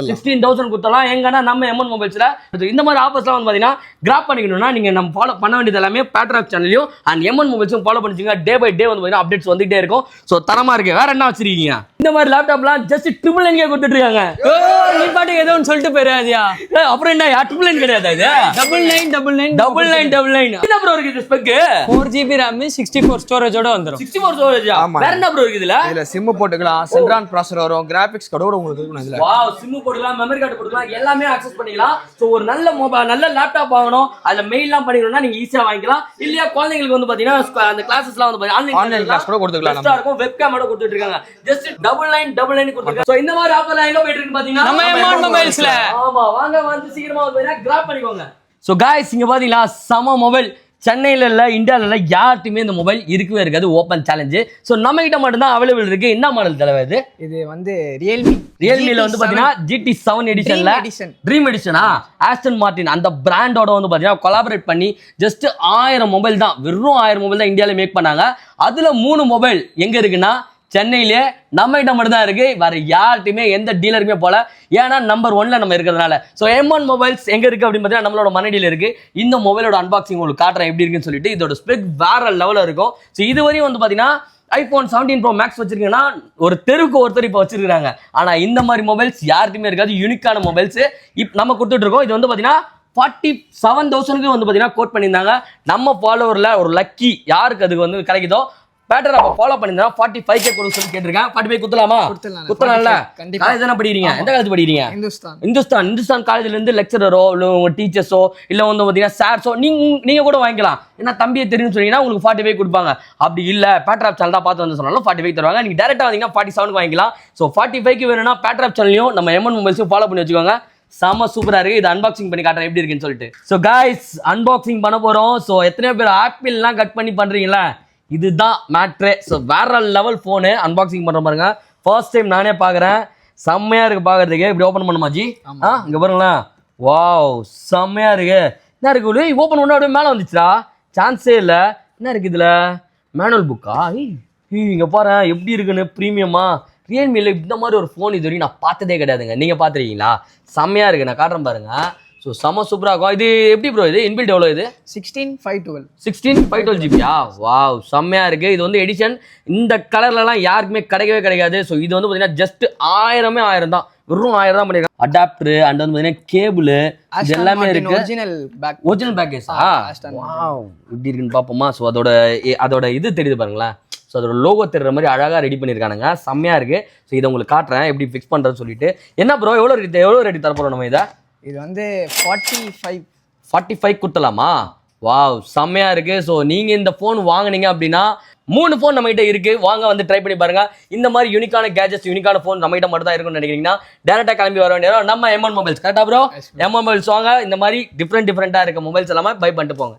16,000 குத்தலாம். எங்கன்னா நம்ம M1 மொபைல்ஸ்ல இந்த மாதிரி ஆஃபர்ஸ்லாம் வந்து பாத்தீங்கன்னா கிராப் பண்ணிக்கணும்னா நீங்க நம்ம ஃபாலோ பண்ண வேண்டியது எல்லாமே பேட்ராப் சேனலையும் அண்ட் M1 மொபைல்ஸும் ஃபாலோ பண்ணிச்சிங்க. டே பை டே வந்து பாத்தீங்கன்னா அப்டேட்ஸ் வந்துட்டே இருக்கும். ஸோ தரமா இருக்கு. வேற என்ன வச்சிருக்கீங்க? இந்த மாதிரி லேப்டாப்லாம் ஜஸ்ட் 999 கொடுத்துட்டு இருக்காங்க. நீ பாட்டுக்கு ஏதோ ஒன்று சொல்லிட்டு போயிடாதியா? அப்புறம் என்ன 999 கிடையாது? இது 9999 என்ன ப்ரோ இருக்கு? ஸ்பெக் 4GB RAM 64 ஸ்டோரேஜோட வந்துரும். 64 ஸ்டோரேஜ். வேற என்ன ப்ரோ இருக்கு இதுல? இதுல சிம் போட்டுக்கலாம், சென்ட்ரான் ப்ராசஸர் வரும், கிராபிக்ஸ் கார்டோட உங்களுக்கு இருக்கும் இதுல. வாவ், சிம் போட்டுக்கலாம், மெமரி கார்டு போட்டுக்கலாம், எல்லாமே அக்சஸ் பண்ணிக்கலாம். சோ ஒரு நல்ல மொபைல், நல்ல லேப்டாப் வாங்கணும், அதுல மெயில்லாம் பண்ணிக்கணும்னா நீங்க ஈஸியா வாங்கிக்கலாம். இல்லையா குழந்தைங்களுக்கு வந்து பாத்தீங்கன்னா அந்த கிளாसेसலாம் வந்து ஆன்லைன் கிளாஸ் கூட கொடுத்துக்கலாம். நம்ம இருக்கும், வெப் கேமரா கொடுத்துட்டு இருக்காங்க. ஜஸ்ட் 9999 கொடுத்துருக்காங்க. சோ இந்த மாதிரி ஆஃபர்லாம் எங்க போயிட்டு இருக்கு பாத்தீங்கன்னா நம்ம M1 மொபைல்ஸ்ல. ஆமா, வாங்க வந்து சீக்கிரமா வந்து கிராப் பண்ணிக்கோங்க. சோ गाइस இங்க பாத்தீங்களா சம மொபைல். சென்னையில இல்ல, இந்தியால இல்ல, யார்ட்டுமே இந்த மொபைல் இருக்கவே இருக்காது. Open challenge. ஸோ நம்ம கிட்ட மட்டும் தான் அவைலபிள் இருக்கு. என்ன மாடல் தலைவர் இது? இது வந்து ரியல்மில வந்து பாத்தீங்கன்னா GT7 எடிஷன்ல ட்ரீம் எடிஷனா ஆஸ்டன் மார்டின் அந்த பிராண்டோட வந்து பாத்தீங்கன்னா கொலாபரேட் பண்ணி ஜஸ்ட் 1000 மொபைல் தான், வெறும் 1000 மொபைல் தான் இந்தியாவில மேக் பண்ணாங்க. அதுல 3 மொபைல் எங்க இருக்குன்னா சென்னையிலே நம்ம கிட்ட மட்டும் தான் இருக்கு. வேற யார்ட்டுமே எந்த டீலருமே போல. ஏன்னா நம்பர் 1ல நம்ம இருக்கிறதுனால. ஸோ M1 மொபைல்ஸ் எங்க இருக்கு அப்படின்னு பார்த்தீங்கன்னா நம்மளோட மனடியில் இருக்கு. இந்த மொபைலோட அன்பாக்சிங் உங்களுக்கு காட்டுறேன் எப்படி இருக்குன்னு சொல்லிட்டு. இதோட ஸ்பெக் வேற லெவலில் இருக்கும். ஸோ இதுவரையும் வந்து பார்த்தீங்கன்னா iPhone 17 Pro Max வச்சிருக்கீங்கன்னா ஒரு தெருவுக்கு ஒருத்தர் இப்போ வச்சிருக்காங்க. ஆனா இந்த மாதிரி மொபைல்ஸ் யாருக்குமே இருக்காது. யூனிக்கான மொபைல்ஸ் நம்ம கொடுத்துட்டு இருக்கோம். இது வந்து பார்த்தீங்கன்னா 47,000 வந்து பார்த்தீங்கன்னா கோட் பண்ணியிருந்தாங்க. நம்ம ஃபாலோவரில் ஒரு லக்கி யாருக்கு அதுக்கு வந்து கிடைக்குதோ பேட்டர் அப்ப ஃபாலோ பண்ணிருந்தா 45K கொடுக்க சொல்லி கேட்டிருக்கேன். 45 குத்தலாமா? குத்தலாம்ல. காலேஜ் தானே படிக்கிறீங்க? எந்த காலேஜ் படிக்கிறீங்க? இந்துஸ்தான் காலேஜ்ல இருந்து லெக்சரரோ இல்ல உங்க டீச்சர்ஸோ இல்ல வந்து பாத்தீங்கன்னா சார்ஸோ நீங்க கூட வாங்கிக்கலாம். ஏன்னா தம்பியை தெரியும் சொன்னீங்கன்னா உங்களுக்கு 45 கொடுப்பாங்க. அப்படி இல்ல பேட்ராப் சேனல் தான் பார்த்து வந்து சொன்னாலும் 45 தருவாங்க. நீங்க டைரக்டா வந்தீங்கன்னா 47 வாங்கிக்கலாம். ஸோ 45 வேணும்னா பேட்ராப் சேனலையும் நம்ம M1 மொபைல்ஸையும் ஃபாலோ பண்ணி வச்சுக்கோங்க. செம சூப்பரா இருக்கு. இது அன்பாக்சிங் பண்ணி காட்டுறேன் எப்படி இருக்குன்னு சொல்லிட்டு. ஸோ காய்ஸ் அன்பாக்சிங் பண்ண போறோம். ஸோ எத்தனை பேர் ஆப்பிள்லாம் கட் பண்ணி பண்றீங்களா? இதுதான் மேட்ரே. ஸோ வேற லெவல் ஃபோனு அன்பாக்சிங் பண்ணுற பாருங்க. ஃபர்ஸ்ட் டைம் நானே பார்க்குறேன். செம்மையா இருக்கு பார்க்கறதுக்கு. இப்படி ஓப்பன் பண்ணுமா ஜி? இங்கே பாருங்களேன். வாவ், செம்மையா இருக்கு. என்ன இருக்கு? ஓப்பன் பண்ண அப்படியே மேலே வந்துச்சுடா. சான்ஸே இல்லை. என்ன இருக்கு இதில்? மேனுவல் புக்கா? இங்கே பாரு எப்படி இருக்குன்னு. ப்ரீமியமா ரியல்மியில் இந்த மாதிரி ஒரு ஃபோன் இது வரைக்கும் நான் பார்த்ததே கிடையாதுங்க. நீங்கள் பார்த்துருக்கீங்களா? செம்மையா இருக்கு. நான் காட்டுறேன் பாருங்க. ஸோ செம சூப்பராக இருக்கும். இது எப்படி ப்ரோ? இது இன்பில்ட் எவ்வளோ? இது 16,512 ஜிபியா? வாவ், செம்மையா இருக்கு. இது வந்து எடிஷன் இந்த கலர்லலாம் யாருக்குமே கிடைக்காது. ஸோ இது வந்து பார்த்தீங்கன்னா ஜஸ்ட் 1000 தான், வெறும் 1000 தான் பண்ணிருக்காங்க. அடாப்டர் அண்ட் வந்து பார்த்தீங்கன்னா கேபிள் இது எல்லாமே இருக்கு. Original package. வாவ், எப்படி இருக்குன்னு பார்ப்போமா? ஸோ அதோட இது தெரியுது பாருங்களேன். ஸோ அதோட லோகோ தெரிகிற மாதிரி அழகாக ரெடி பண்ணியிருக்கானுங்க. செம்மையா இருக்கு. ஸோ இதை உங்களுக்கு காட்டுறேன் எப்படி ஃபிக்ஸ் பண்ணுறதுன்னு சொல்லிட்டு. என்ன ப்ரோ எவ்வளோ ரெடி தரப்போகிறோம் நம்ம இதை? இது வந்து 45 கொடுத்தலாமா? வாவ், செம்மையா இருக்கு. ஸோ நீங்க இந்த ஃபோன் வாங்குனீங்க அப்படின்னா 3 ஃபோன் நம்ம கிட்ட இருக்கு. வாங்க வந்து ட்ரை பண்ணி பாருங்க. இந்த மாதிரி யூனிக்கான கேஜெட்ஸ், யூனிக்கான ஃபோன் நம்ம கிட்ட மட்டும் தான் இருக்கும்னு நினைக்கிறீங்கன்னா டேரக்டா கிளம்பி வர வேண்டிய நம்ம M1 மொபைல்ஸ். கரெக்டா ப்ரோ? M1 மொபைல்ஸ் வாங்க. இந்த மாதிரி டிஃப்ரெண்டா இருக்க மொபைல்ஸ் எல்லாமே பை பண்ணிட்டு போங்க.